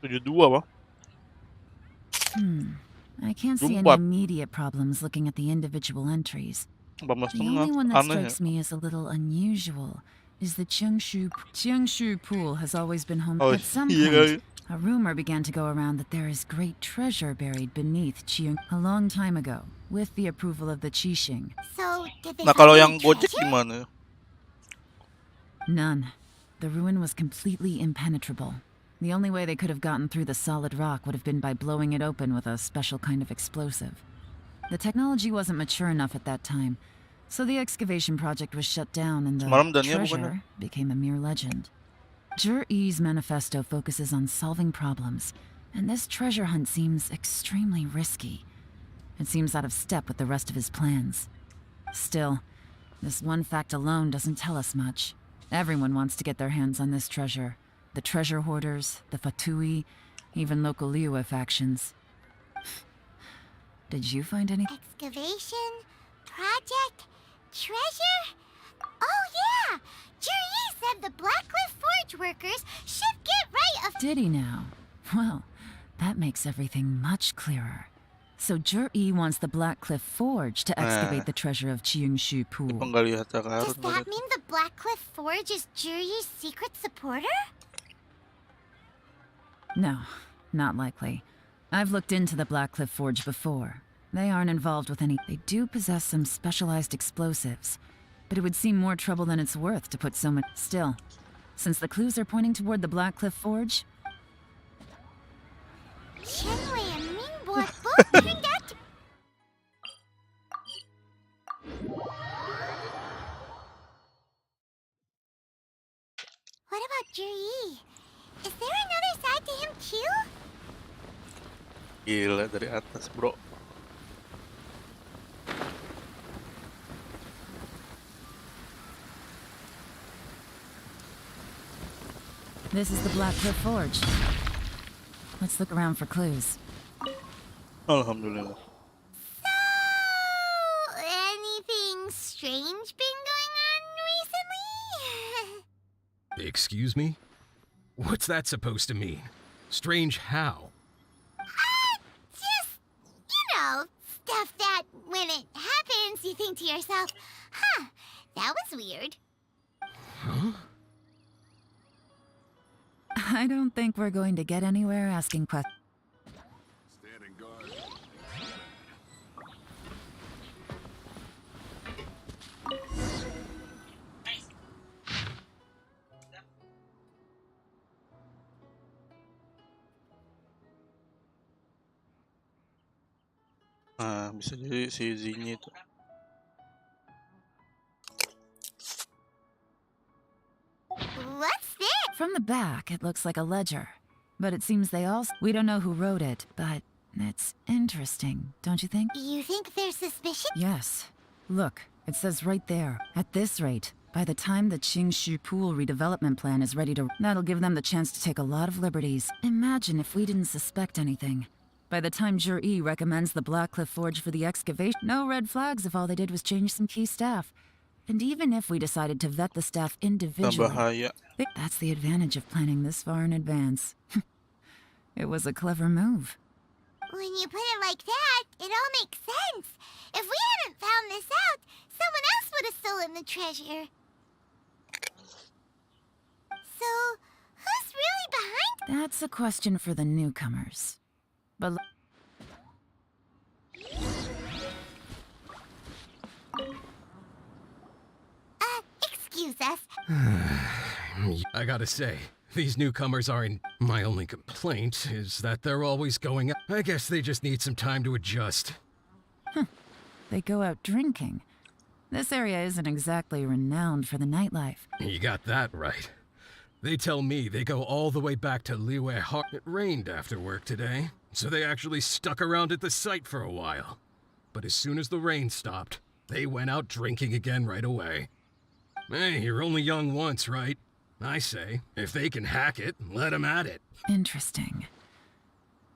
72 apa? I can't see any 24. immediate problems looking at the individual entries. 18 The setengah. only one that Aneh ya. strikes me as a little unusual is the Qiangshu pool has always been home. Oh, At some iya point, kali. a rumor began to go around that there is great treasure buried beneath Qiang a long time ago, with the approval of the Qixing. So, did they Nah, find kalau any yang Gojek treasure? gimana? None. The ruin was completely impenetrable. The only way they could have gotten through the solid rock would have been by blowing it open with a special kind of explosive. The technology wasn't mature enough at that time, so the excavation project was shut down and the Semalam Dania bukannya? treasure became a mere legend. Zhi-Yi's manifesto focuses on solving problems, and this treasure hunt seems extremely risky. It seems out of step with the rest of his plans. Still, this one fact alone doesn't tell us much. Everyone wants to get their hands on this treasure. The treasure hoarders, the Fatui, even local Liyue factions. Did you find any? Excavation? Project? Treasure? Oh yeah! Juri said the Blackcliff Forge workers should get right of— Did he now? Well, that makes everything much clearer. So Zhi wants the Blackcliff Forge to excavate the treasure of Qiangshu Pool. Penggali harta Does karun that berarti. mean the Blackcliff Forge is Juri's secret supporter? No, not likely. I've looked into the Blackcliff Forge before. They aren't involved with any— They do possess some specialized explosives, but it would seem more trouble than it's worth to put so much— Still, since the clues are pointing toward the Blackcliff Forge, Chenwei and Mingbo both turned out to— What about Juri? Is there another side to him too? Gila dari atas, bro. this is the Blackcliff Forge. Let's look around for clues. Alhamdulillah. So, anything strange been going on recently? Excuse me? What's that supposed to mean? Strange how? Just, stuff that when it happens, you think to yourself, huh, that was weird. Huh? I don't think we're going to get anywhere asking questions. Standing guard. Nah, bisa jadi si Zinyi itu. What's this? From the back, it looks like a ledger. But it seems they all— We don't know who wrote it, but it's interesting, don't you think? You think they're suspicious? Yes. Look, it says right there. At this rate, by the time the Qingshu Pool redevelopment plan is ready to— That'll give them the chance to take a lot of liberties. Imagine if we didn't suspect anything. By the time Zhi recommends the Blackcliff Forge for the excavation, no red flags if all they did was change some key staff. And even if we decided to vet the staff individually, Bahaya. that's the advantage of planning this far in advance. It was a clever move. When you put it like that, it all makes sense. If we hadn't found this out, someone else would have stolen the treasure. So, who's really behind? That's a question for the newcomers. But Excuse us. I gotta say, these newcomers aren't. My only complaint is that they're always going out. I guess they just need some time to adjust. they go out drinking. This area isn't exactly renowned for the nightlife. You got that right. They tell me they go all the way back to Liyue Harbor. It rained after work today, so they actually stuck around at the site for a while. But as soon as the rain stopped, they went out drinking again right away. Hey, you're only young once, right? I say, if they can hack it, let them at it. Interesting.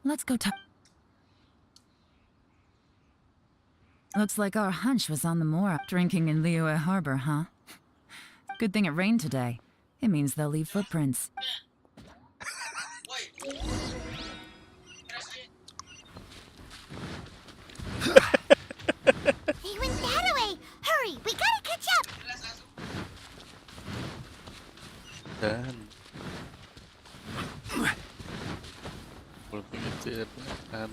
Let's go talk. Looks like our hunch was on the moor. Drinking in Liyue Harbor, huh? Good thing it rained today. It means they'll leave footprints. They went that way! Hurry, we gotta catch up! Dan. Belum pengetir kan.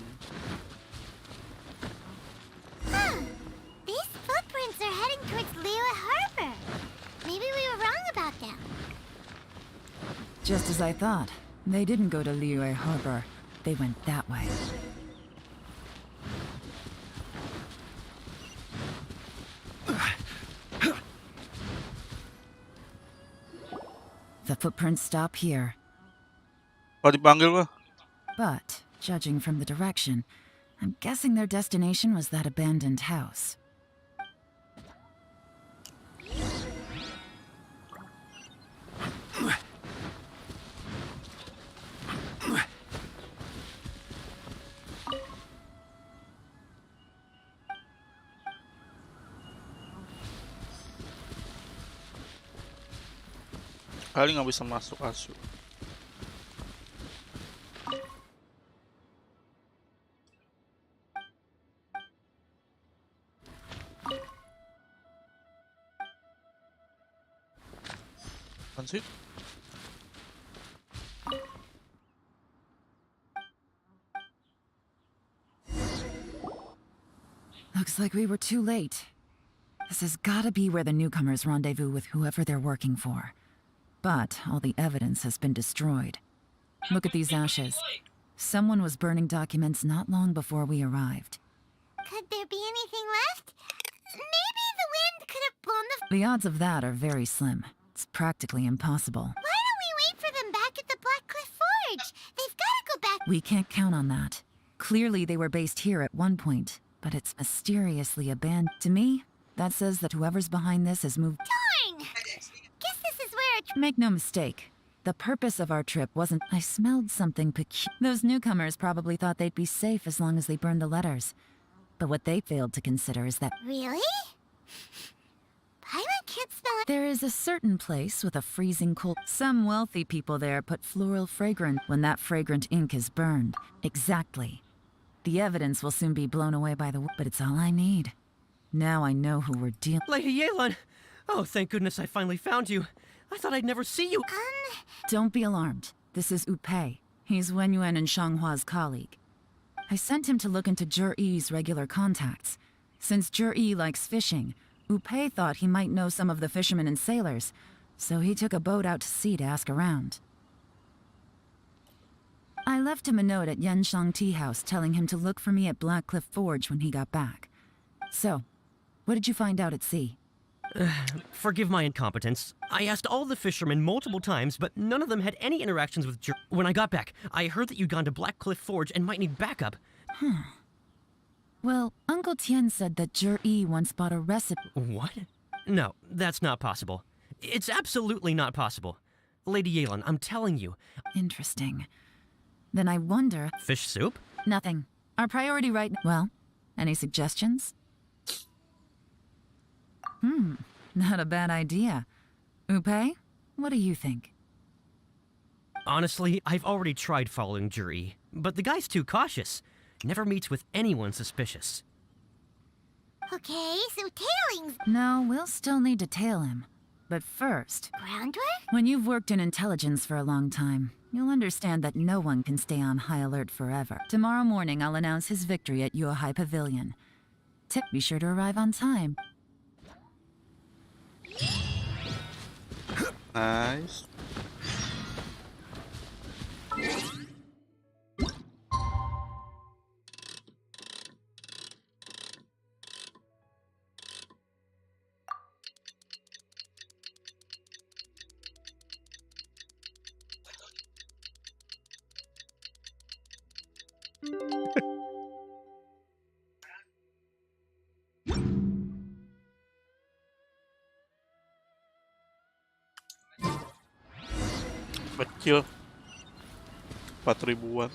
These footprints are heading towards Liyue Harbor. Maybe we were wrong about them. Just as I thought. They didn't go to Liyue Harbor. They went that way. The footprints stop here. Oh, dipanggil gua. But, judging from the direction, I'm guessing their destination was that abandoned house. Kali nggak bisa masuk asu. Apaan sih? Looks like we were too late. This has gotta be where the newcomers rendezvous with whoever they're working for. But all the evidence has been destroyed. Look at these ashes. Someone was burning documents not long before we arrived. Could there be anything left? Maybe the wind could have blown the... The odds of that are very slim. It's practically impossible. Why don't we wait for them back at the Black Cliff Forge? They've gotta go back... We can't count on that. Clearly they were based here at one point, but it's mysteriously abandoned. To me, that says that whoever's behind this has moved... Darn! Guess this is where a... Make no mistake. The purpose of our trip wasn't... I smelled something peculiar. Those newcomers probably thought they'd be safe as long as they burned the letters. But what they failed to consider is that... Really? Paimon can't smell it. There is a certain place with a freezing cold... Some wealthy people there put floral fragrance when that fragrant ink is burned. Exactly. The evidence will soon be blown away by the... But it's all I need. Now I know who we're dealing... Lady Yelan! Oh, thank goodness I finally found you. I thought I'd never see you. Don't be alarmed. This is Upei. He's Wenyuan and Shanghua's colleague. I sent him to look into Zhiyi's regular contacts. Since Zhiyi likes fishing, Upei thought he might know some of the fishermen and sailors, so he took a boat out to sea to ask around. I left him a note at Yanshang Tea House telling him to look for me at Black Cliff Forge when he got back. So, what did you find out at sea? Forgive my incompetence. I asked all the fishermen multiple times, but none of them had any interactions with When I got back, I heard that you'd gone to Black Cliff Forge and might need backup. Well, Uncle Tian said that Zhiyi once bought a recipe. What? No, that's not possible. It's absolutely not possible. Lady Yelan, I'm telling you. Interesting. Then I wonder... Fish soup? Nothing. Our priority right now... Well, any suggestions? Not a bad idea. Upei, what do you think? Honestly, I've already tried following Zhiyi, but the guy's too cautious. Never meets with anyone suspicious. Okay, so tailings... No, we'll still need to tail him. But first, Groundwork? when you've worked in intelligence for a long time, you'll understand that no one can stay on high alert forever. Tomorrow morning, I'll announce his victory at youu Pavilion. Be sure to arrive on time. Nice. Kecil 4.000-an.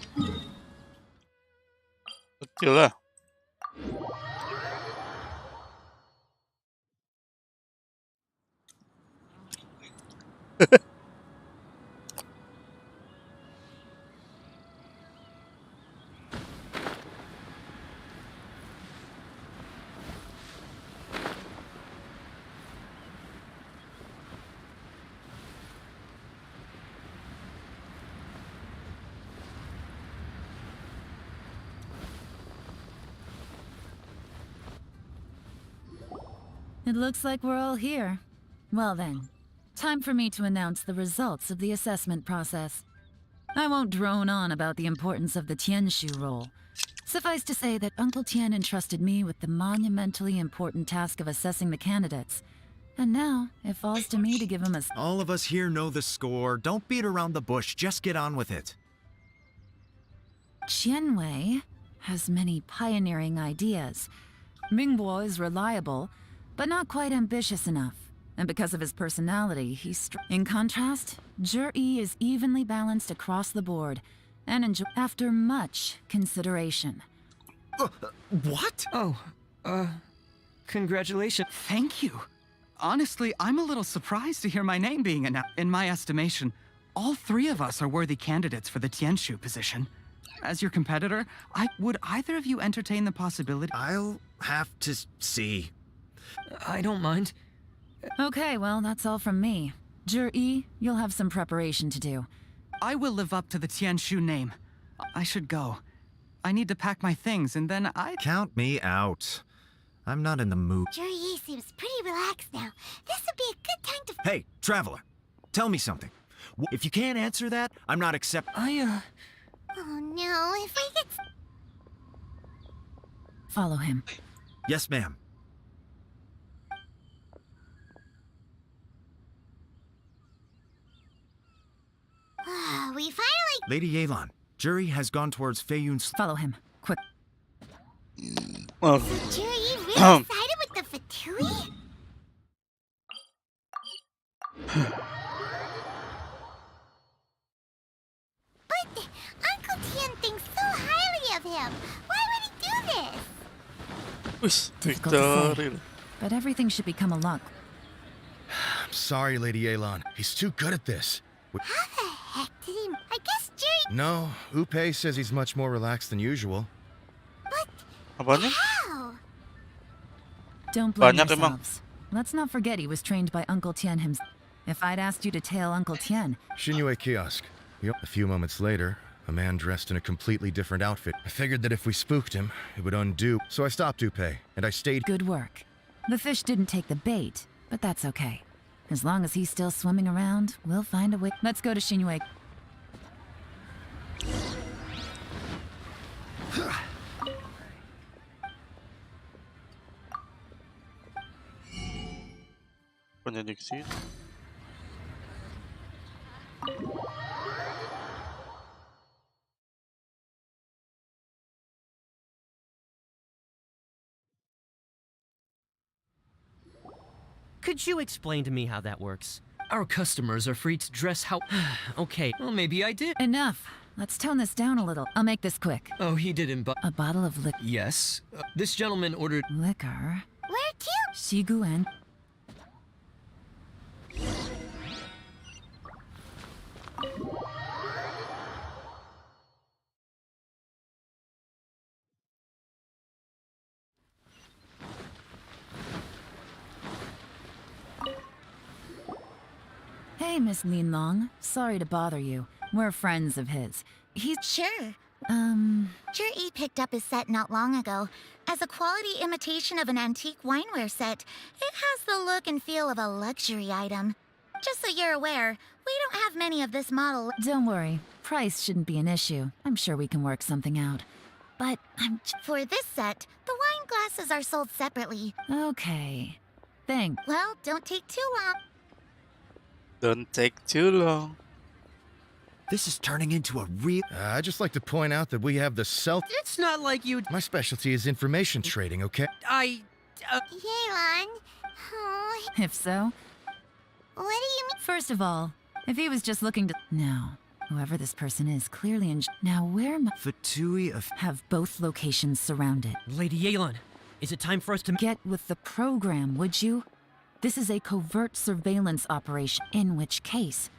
Kecil lah. It looks like we're all here. Well then, time for me to announce the results of the assessment process. I won't drone on about the importance of the Tianshu role. Suffice to say that Uncle Tian entrusted me with the monumentally important task of assessing the candidates. And now, it falls to me to give him a... All of us here know the score. Don't beat around the bush. Just get on with it. Qianwei has many pioneering ideas. Mingbo is reliable, but not quite ambitious enough. And because of his personality, he's... In contrast, Zhi is evenly balanced across the board, and after much consideration. What? Oh, congratulations. Thank you. Honestly, I'm a little surprised to hear my name being announced. In my estimation, all three of us are worthy candidates for the Tianshu position. As your competitor, would either of you entertain the possibility? I'll have to see. I don't mind. Okay, well, that's all from me. Zhi, you'll have some preparation to do. I will live up to the Tianshu name. I should go. I need to pack my things, and then Count me out. I'm not in the mood. Zhi seems pretty relaxed now. This would be a good time to... Hey, Traveler, tell me something. If you can't answer that, I'm not accept... Oh no, if we get... Follow him. Yes, ma'am. We finally... Lady Yelan, Zhi has gone towards Feiyun's... Follow him, quick. So Zhi really sided with the Fatui? But Uncle Tian thinks so highly of him. Why would he do this? Difficult to say, but everything should become a lot. I'm sorry, Lady Yelan. He's too good at this. How the heck did he... I guess Zhi... No, Upe says he's much more relaxed than usual. But how? Don't blame yourselves. Let's not forget he was trained by Uncle Tian himself. If I'd asked you to tail Uncle Tian... Xinyue kiosk. Yep. A few moments later, a man dressed in a completely different outfit. I figured that if we spooked him, it would undo. So I stopped Upe, and I stayed... Good work. The fish didn't take the bait, but that's okay. As long as he's still swimming around, we'll find a way. Let's go to Xinyue. Penyidik sih. Could you explain to me how that works? Our customers are free to dress how... Okay, well, maybe I did. Enough. Let's tone this down a little. I'll make this quick. Oh, he didn't but... A bottle of liquor. Yes. This gentleman ordered... Liquor? Where to? Shiguen. Hey, Miss Lin Long. Sorry to bother you. We're friends of his. He's... Sure. Jur-E picked up his set not long ago. As a quality imitation of an antique wineware set, it has the look and feel of a luxury item. Just so you're aware, we don't have many of this model. Don't worry. Price shouldn't be an issue. I'm sure we can work something out. But For this set, the wine glasses are sold separately. Okay. Thanks. Well, don't take too long. Don't take too long. This is turning into a real... I'd just like to point out that we have the It's not like you... My specialty is information trading, okay? Yelan. Oh, If so, what do you mean? first of all, if he was just looking to... No. Whoever this person is clearly Now where Fatui of... have both locations surrounded. Lady Yelan, is it time for us to... Get with the program, would you? This is a covert surveillance operation, in which case,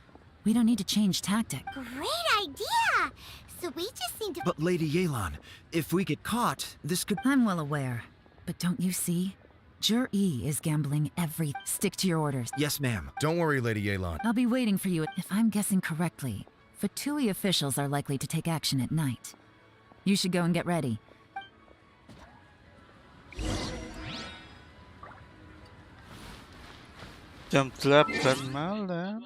we don't need to change tactic. Great idea! So we just need to... But Lady Yelan, if we get caught, this could... I'm well aware, but don't you see? Jur-E is gambling every... Stick to your orders. Yes, ma'am. Don't worry, Lady Yelan. I'll be waiting for you. If I'm guessing correctly, Fatui officials are likely to take action at night. You should go and get ready. Jam 8 malam.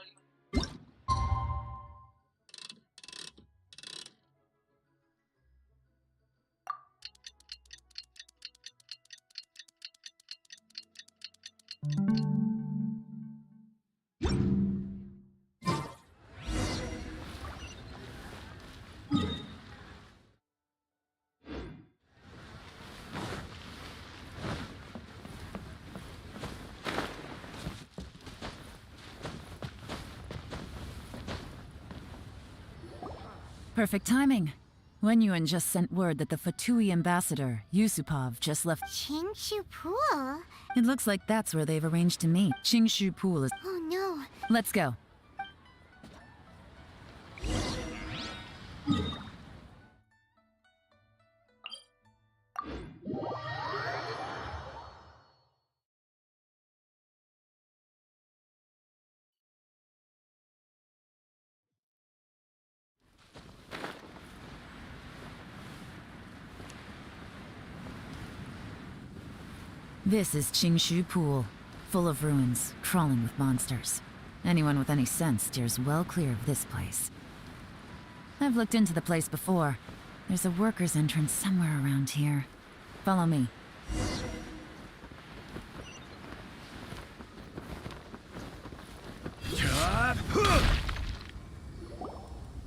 Perfect timing. Wen Yuan just sent word that the Fatui ambassador, Yusupov, just left Qingshu Pool? It looks like that's where they've arranged to meet. Qingshu Pool is... Oh no. Let's go. This is Qingshu Pool, full of ruins, crawling with monsters. Anyone with any sense steers well clear of this place. I've looked into the place before. There's a worker's entrance somewhere around here. Follow me.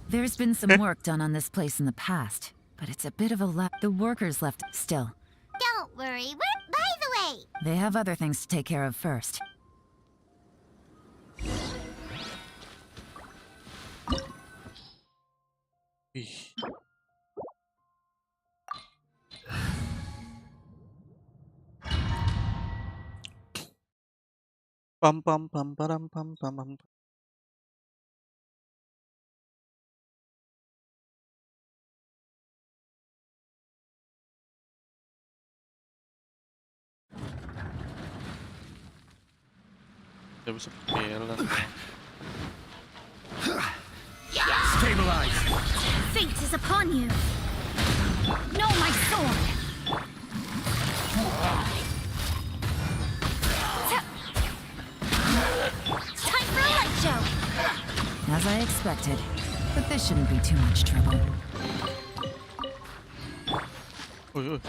There's been some work done on this place in the past, but it's a bit of a The workers left still. Don't worry, by the way. They have other things to take care of first. Pam pam pam param pam pam pam. Dia bisa pelan. Stabilize! Fate is upon you! Know my sword! Time for a light show! As I expected, but this shouldn't be too much trouble. Ui, ui.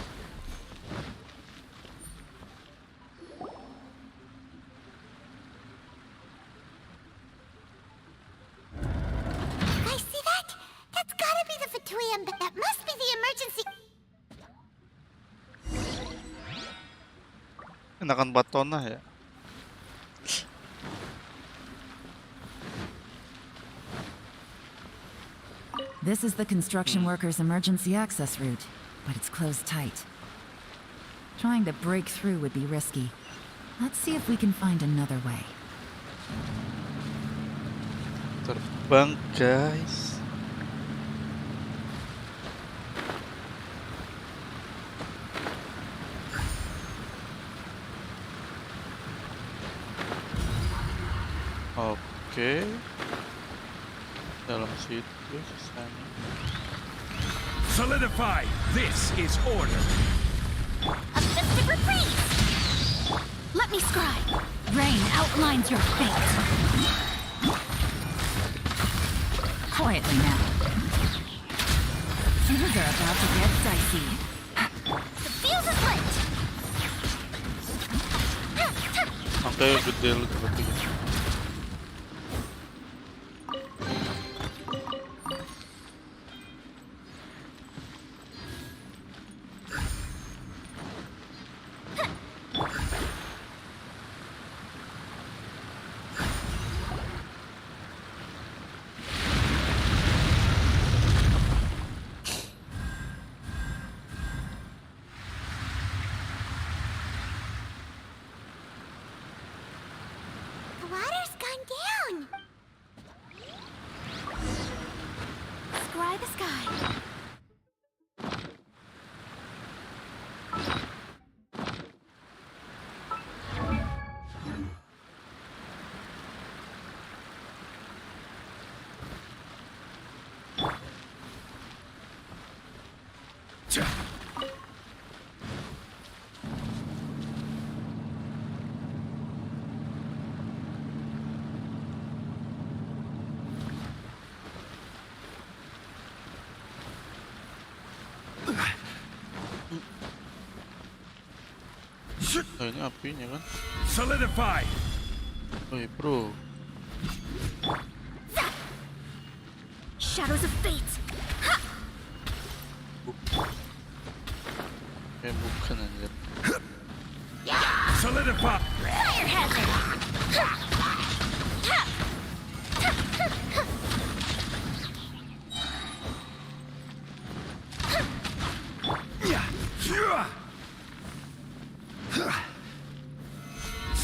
Guys, see that? That's gotta be the Fatui That must be the emergency... Enakan baton na ya. This is the construction workers' emergency access route, but it's closed tight. Trying to break through would be risky. Let's see if we can find another way. Terbang, guys. Oke. Oke. Dalam situ sisanya. Solidify. This is order. A festive reprise! Let me scribe. Rain outlines your fate. Quietly now. Things are about to get dicey. The fuse is lit! Oke, gede lu berarti. The water's gone down. Scry the sky. Oh, ini apinya kan? Solidify. Woi bro, Shadows of fate! bukan anjir. Solidify. Fire hazard!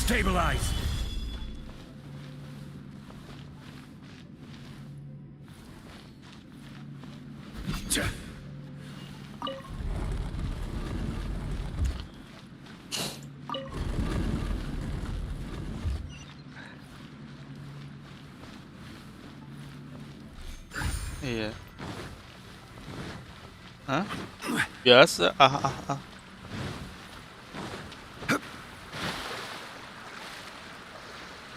Stabilize. Iya. Hah? Biasa. Ah.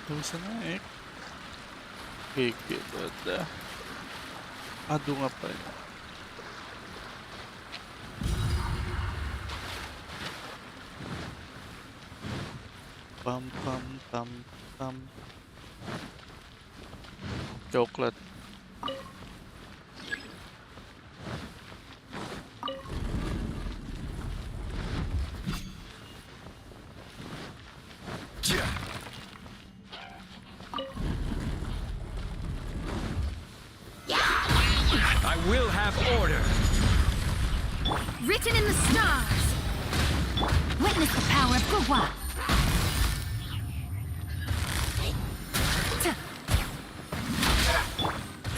Gak bisa naik. GG dadah. Aduh ngapain? Pam pam tam tam. Coklat. I will have order. Written in the stars! Witness the power of Gugwa!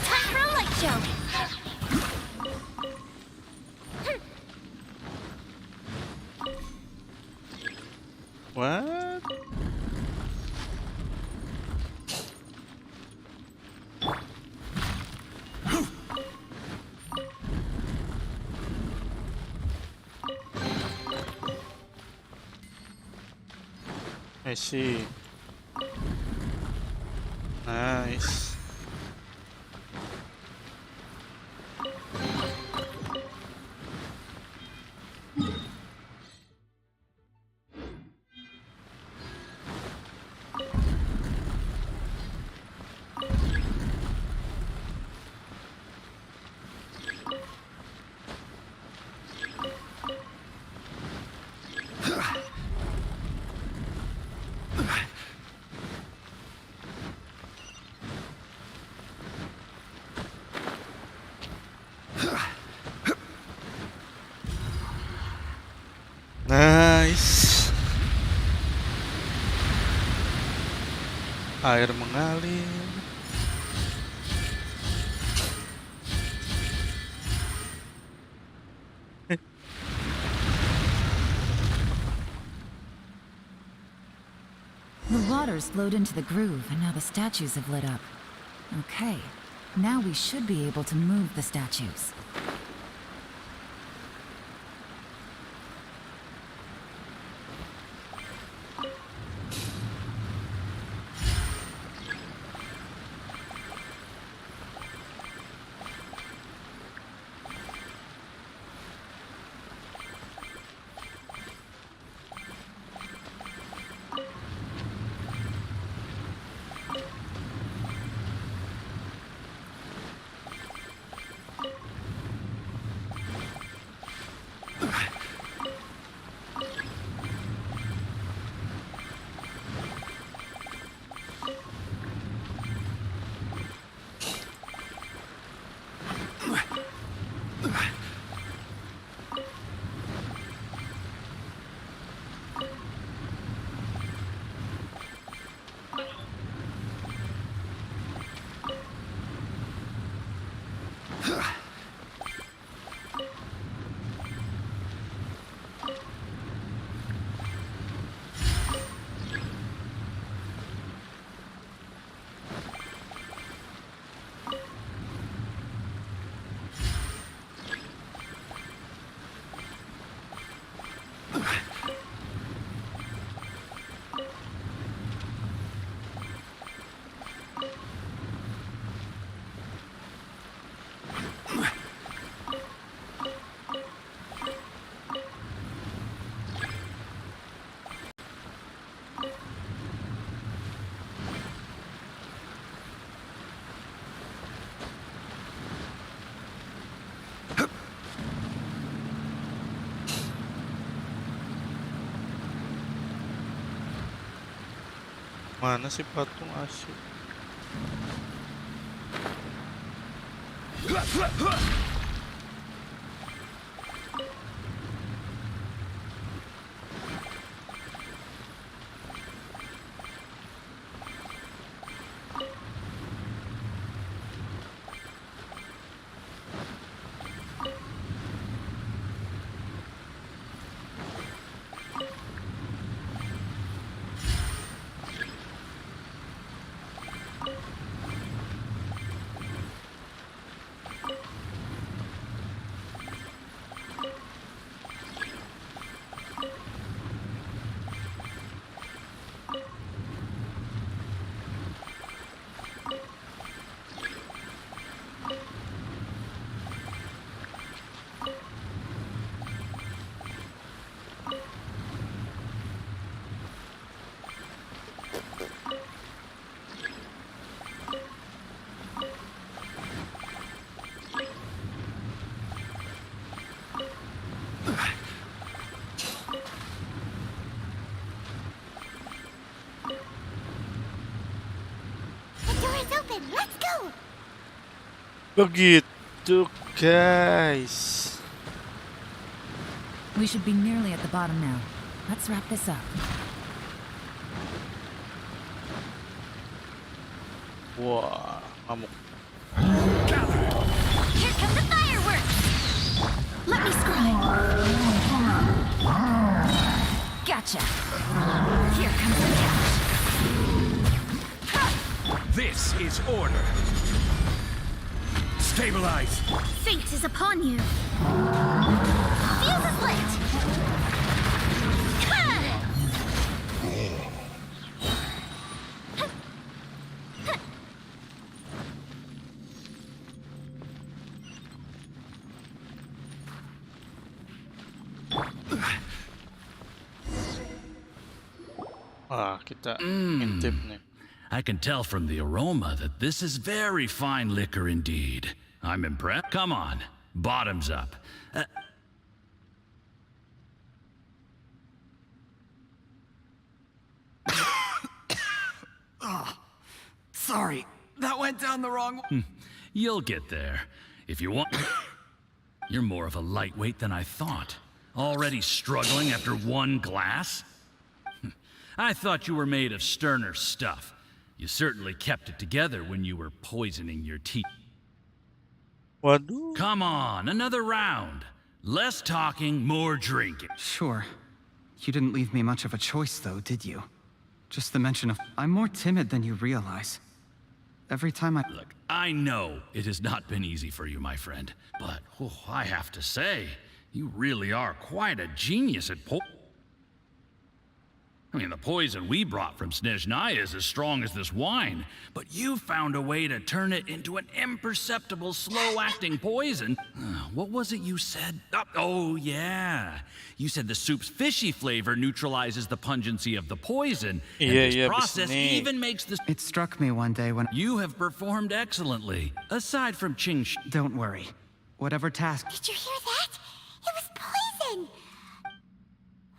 Time for a light show! What? I see. Nice. Nice. Air mengalir. The waters flowed into the groove, and now the statues have lit up. Okay, now we should be able to move the statues. Mana si patung asyik? Let's go! Begitu, guys. We should be nearly at the bottom now. Let's wrap this up. Wah, ngamuk. Here come the fireworks! Let me scream! Gotcha! Here comes the catch! This is order. Stabilize. Fate is upon you. Feel the split! Ah, kita intip nih. I can tell from the aroma that this is very fine liquor indeed. I'm impressed. Come on, bottoms up. Oh, sorry, that went down the wrong way. You'll get there. If you want... You're more of a lightweight than I thought. Already struggling after one glass? I thought you were made of sterner stuff. You certainly kept it together when you were poisoning your teeth. Waduh. Come on, another round. Less talking, more drinking. Sure. You didn't leave me much of a choice, though, did you? Just the mention of... I'm more timid than you realize. Every time I... Look, I know it has not been easy for you, my friend, but I have to say, you really are quite a genius at I mean, the poison we brought from Snezhnaya is as strong as this wine, but you found a way to turn it into an imperceptible, slow-acting poison. What was it you said? Oh, yeah. You said the soup's fishy flavor neutralizes the pungency of the poison, and this process even makes the... It struck me one day when... You have performed excellently, aside from Qingsh... Don't worry. Whatever task... Did you hear that? It was poison!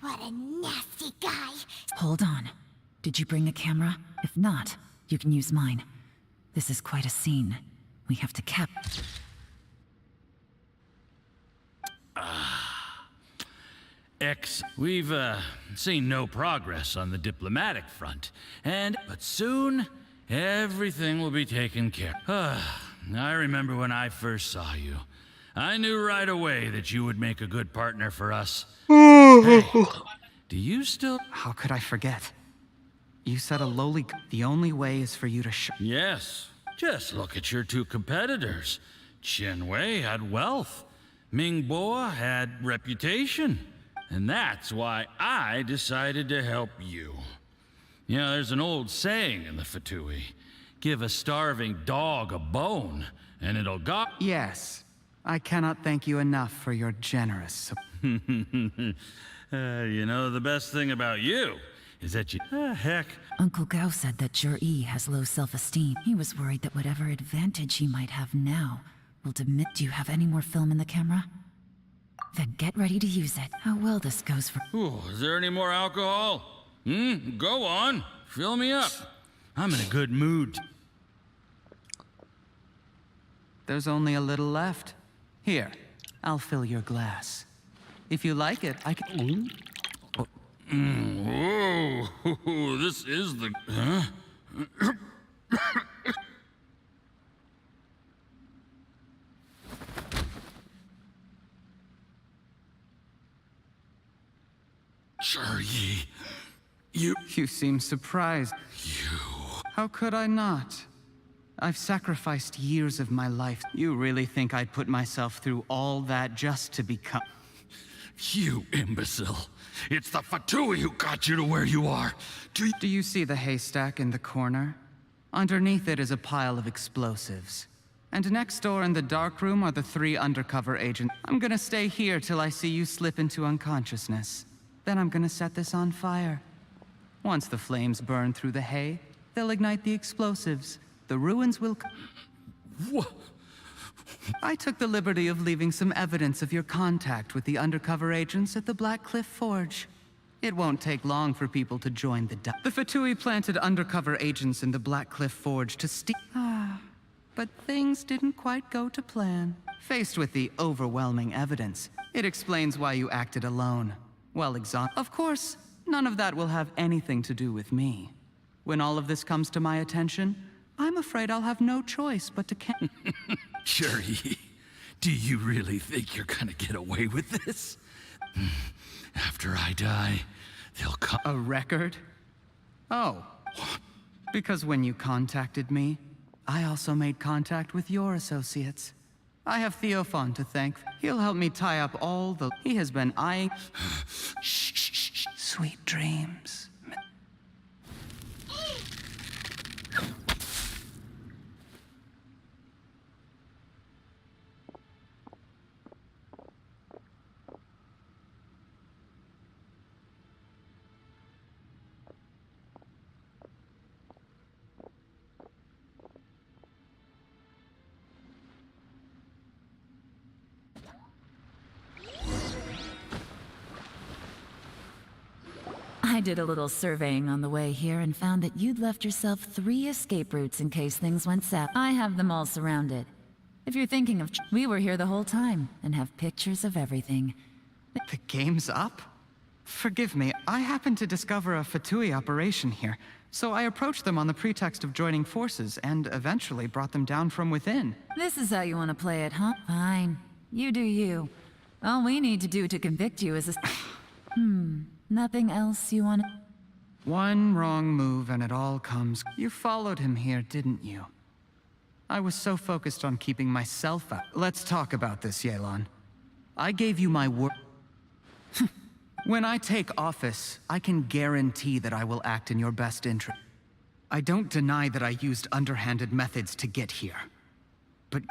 What a nasty guy. Hold on. Did you bring a camera? If not, you can use mine. This is quite a scene. We have to cap... We've, seen no progress on the diplomatic front, but soon, everything will be taken care of. I remember when I first saw you. I knew right away that you would make a good partner for us. Hey, do you still... How could I forget? You said a lowly... The only way is for you to Yes. Just look at your two competitors. Qianwei had wealth. Mingbo had reputation. And that's why I decided to help you. You know, there's an old saying in the Fatui. Give a starving dog a bone, and it'll go... Yes. I cannot thank you enough for your generous... You know, the best thing about you is that you... heck. Uncle Gao said that Zhi has low self-esteem. He was worried that whatever advantage he might have now will diminish. Do you have any more film in the camera? Then get ready to use it. How well this goes for... Ooh, is there any more alcohol? Go on. Fill me up. I'm in a good mood. There's only a little left. Here, I'll fill your glass. If you like it, I can... Whoa, this is the... Huh? Zhi, You seem surprised. How could I not? I've sacrificed years of my life. You really think I'd put myself through all that just to become... You imbecile. It's the Fatui who got you to where you are. Do you see the haystack in the corner? Underneath it is a pile of explosives. And next door in the dark room are the 3 undercover agents. I'm gonna stay here till I see you slip into unconsciousness. Then I'm gonna set this on fire. Once the flames burn through the hay, they'll ignite the explosives. The ruins will... What? I took the liberty of leaving some evidence of your contact with the undercover agents at the Black Cliff Forge. It won't take long for people to join the... The Fatui planted undercover agents in the Black Cliff Forge to steal... But things didn't quite go to plan. Faced with the overwhelming evidence, it explains why you acted alone. Well, Of course, none of that will have anything to do with me. When all of this comes to my attention, I'm afraid I'll have no choice but to Zhi, do you really think you're gonna get away with this? After I die, they'll come... A record? Oh. Because when you contacted me, I also made contact with your associates. I have Theophan to thank. He'll help me tie up all the... He has been eyeing... Shh. Sweet dreams. I did a little surveying on the way here and found that you'd left yourself 3 escape routes in case things went south. I have them all surrounded. If you're thinking of... We were here the whole time and have pictures of everything. The game's up? Forgive me, I happened to discover a Fatui operation here, so I approached them on the pretext of joining forces and eventually brought them down from within. This is how you want to play it, huh? Fine. You do you. All we need to do to convict you is a... Nothing else you want? One wrong move and it all comes. You followed him here, didn't you? I was so focused on keeping myself out. Let's talk about this, Yelan. I gave you my word. When I take office, I can guarantee that I will act in your best interest. I don't deny that I used underhanded methods to get here. But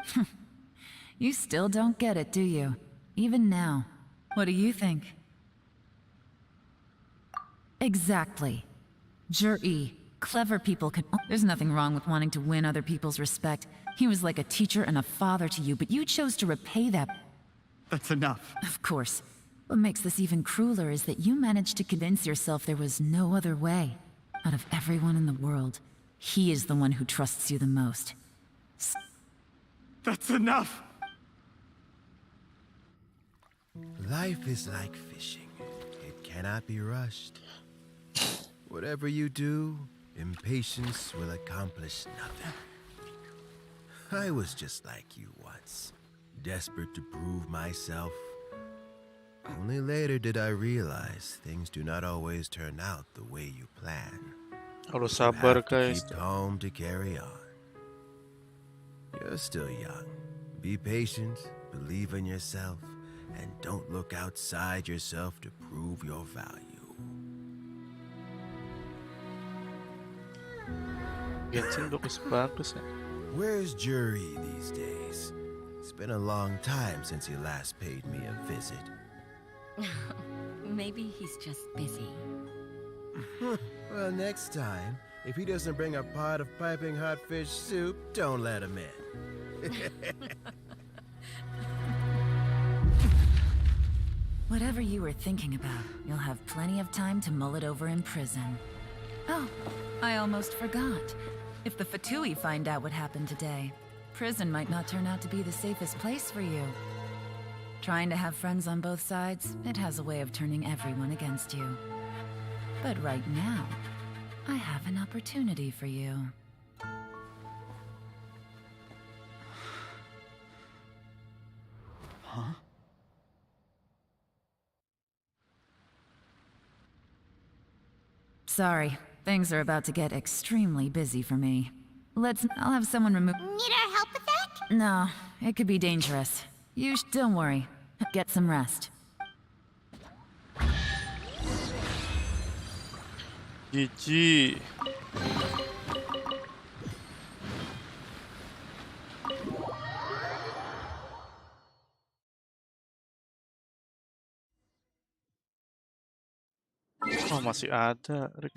You still don't get it, do you? Even now. What do you think? Exactly. Jur-E. Clever people can... There's nothing wrong with wanting to win other people's respect. He was like a teacher and a father to you, but you chose to repay that. that's enough. Of course. What makes this even crueler is that you managed to convince yourself there was no other way. Out of everyone in the world, he is the one who trusts you the most. That's enough! Life is like fishing. It cannot be rushed. Whatever you do, impatience will accomplish nothing. I was just like you once, desperate to prove myself. Only later did I realize things do not always turn out the way you plan. Harus You sabar, have to guys. keep calm to carry on. You're still young. Be patient, believe in yourself, and don't look outside yourself to prove your value. Genshin bagus bagus ya. Where's Jur-E these days? It's been a long time since he last paid me a visit. Maybe he's just busy. Well, next time, if he doesn't bring a pot of piping hot fish soup, don't let him in. Whatever you were thinking about, you'll have plenty of time to mull it over in prison. Oh, I almost forgot. If the Fatui find out what happened today, prison might not turn out to be the safest place for you. Trying to have friends on both sides, it has a way of turning everyone against you. But right now, I have an opportunity for you. Huh? Sorry, things are about to get extremely busy for me. I'll have someone remove... Need our help with that? No, it could be dangerous. Don't worry. Get some rest. GG. Oh, masih ada, Rick.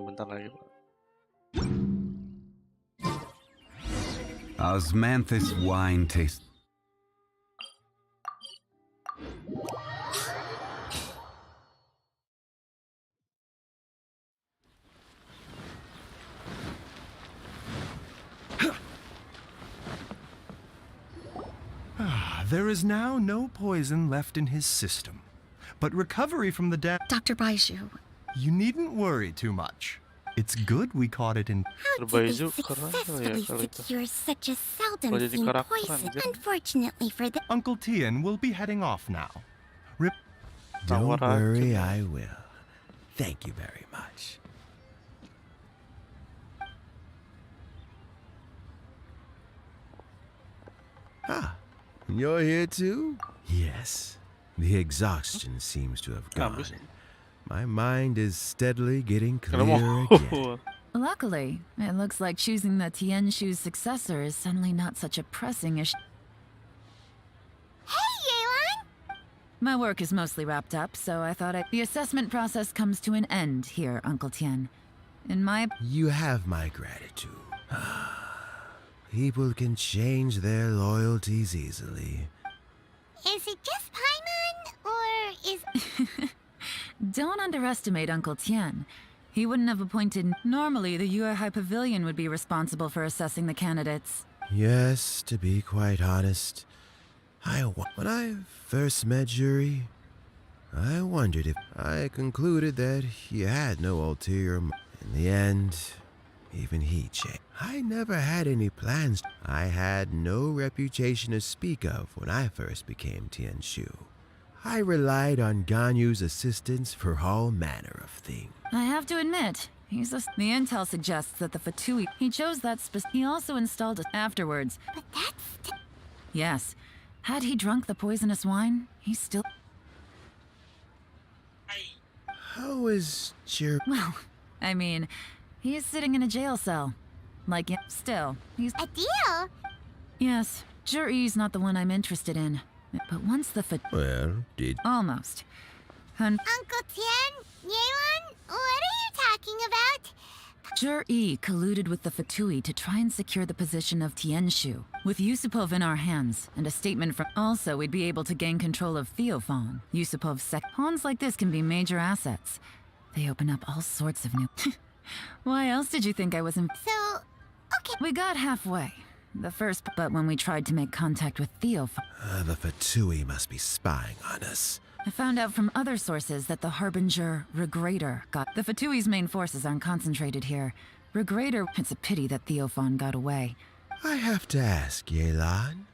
Bentar lagi, Pak. Osmanthus wine taste. There is now no poison left in his system, but recovery from the Dr. Baiju. You needn't worry too much. It's good we caught it in... How did they successfully secure such a seldom seen poison? Unfortunately for them. Uncle Tian will be heading off now. Don't worry, I will. Thank you very much. Ah, you're here too? Yes. The exhaustion seems to have gone. My mind is steadily getting clearer again. Luckily, it looks like choosing the Tianshu's successor is suddenly not such a pressing issue. Hey, Yelan! My work is mostly wrapped up, so I thought the assessment process comes to an end here, Uncle Tian. You have my gratitude. People can change their loyalties easily. Is it just Paimon, or is... Don't underestimate Uncle Tian. He wouldn't have appointed... Normally, the Yuehai Pavilion would be responsible for assessing the candidates. Yes, to be quite honest, when I first met Jur-E, I wondered if I concluded that he had no ulterior motive. In the end, Even he changed. I never had any plans. I had no reputation to speak of when I first became Tianshu. I relied on Ganyu's assistance for all manner of things. I have to admit, the intel suggests that the Fatui, he chose that he also installed it afterwards. But that's... Yes. Had he drunk the poisonous wine, he still... How is Well, I mean, he is sitting in a jail cell. Like, still, he's... A deal? Yes, Juri's not the one I'm interested in. But once the Well, did... Almost. Uncle Tian? Yeon? What are you talking about? Jur-E colluded with the Fatui to try and secure the position of Tianshu. With Yusupov in our hands, and a statement from... Also, we'd be able to gain control of Theophan. Yusupov's Pawns like this can be major assets. They open up all sorts of new... Why else did you think I was in... So... Okay. We got halfway. But when we tried to make contact with Theophan... the Fatui must be spying on us. I found out from other sources that the Harbinger Regrator got... The Fatui's main forces aren't concentrated here. Regrator... It's a pity that Theophan got away. I have to ask, Yelan.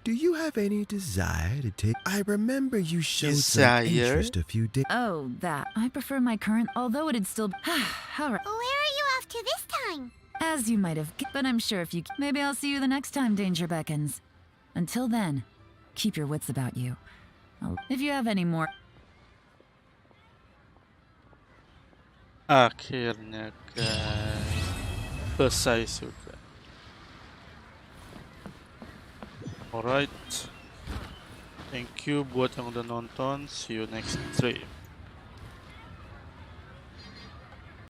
Do you have any desire to take... I remember you showed some interest a few days... Oh, that. I prefer my current... Although it'd still... Alright. Where are you off to this time? As you might have... But I'm sure if you... Maybe I'll see you the next time danger beckons. Until then, keep your wits about you. If you have any more... Akhirnya guys, selesai sudah. Alright, thank you buat yang udah nonton. See you next stream.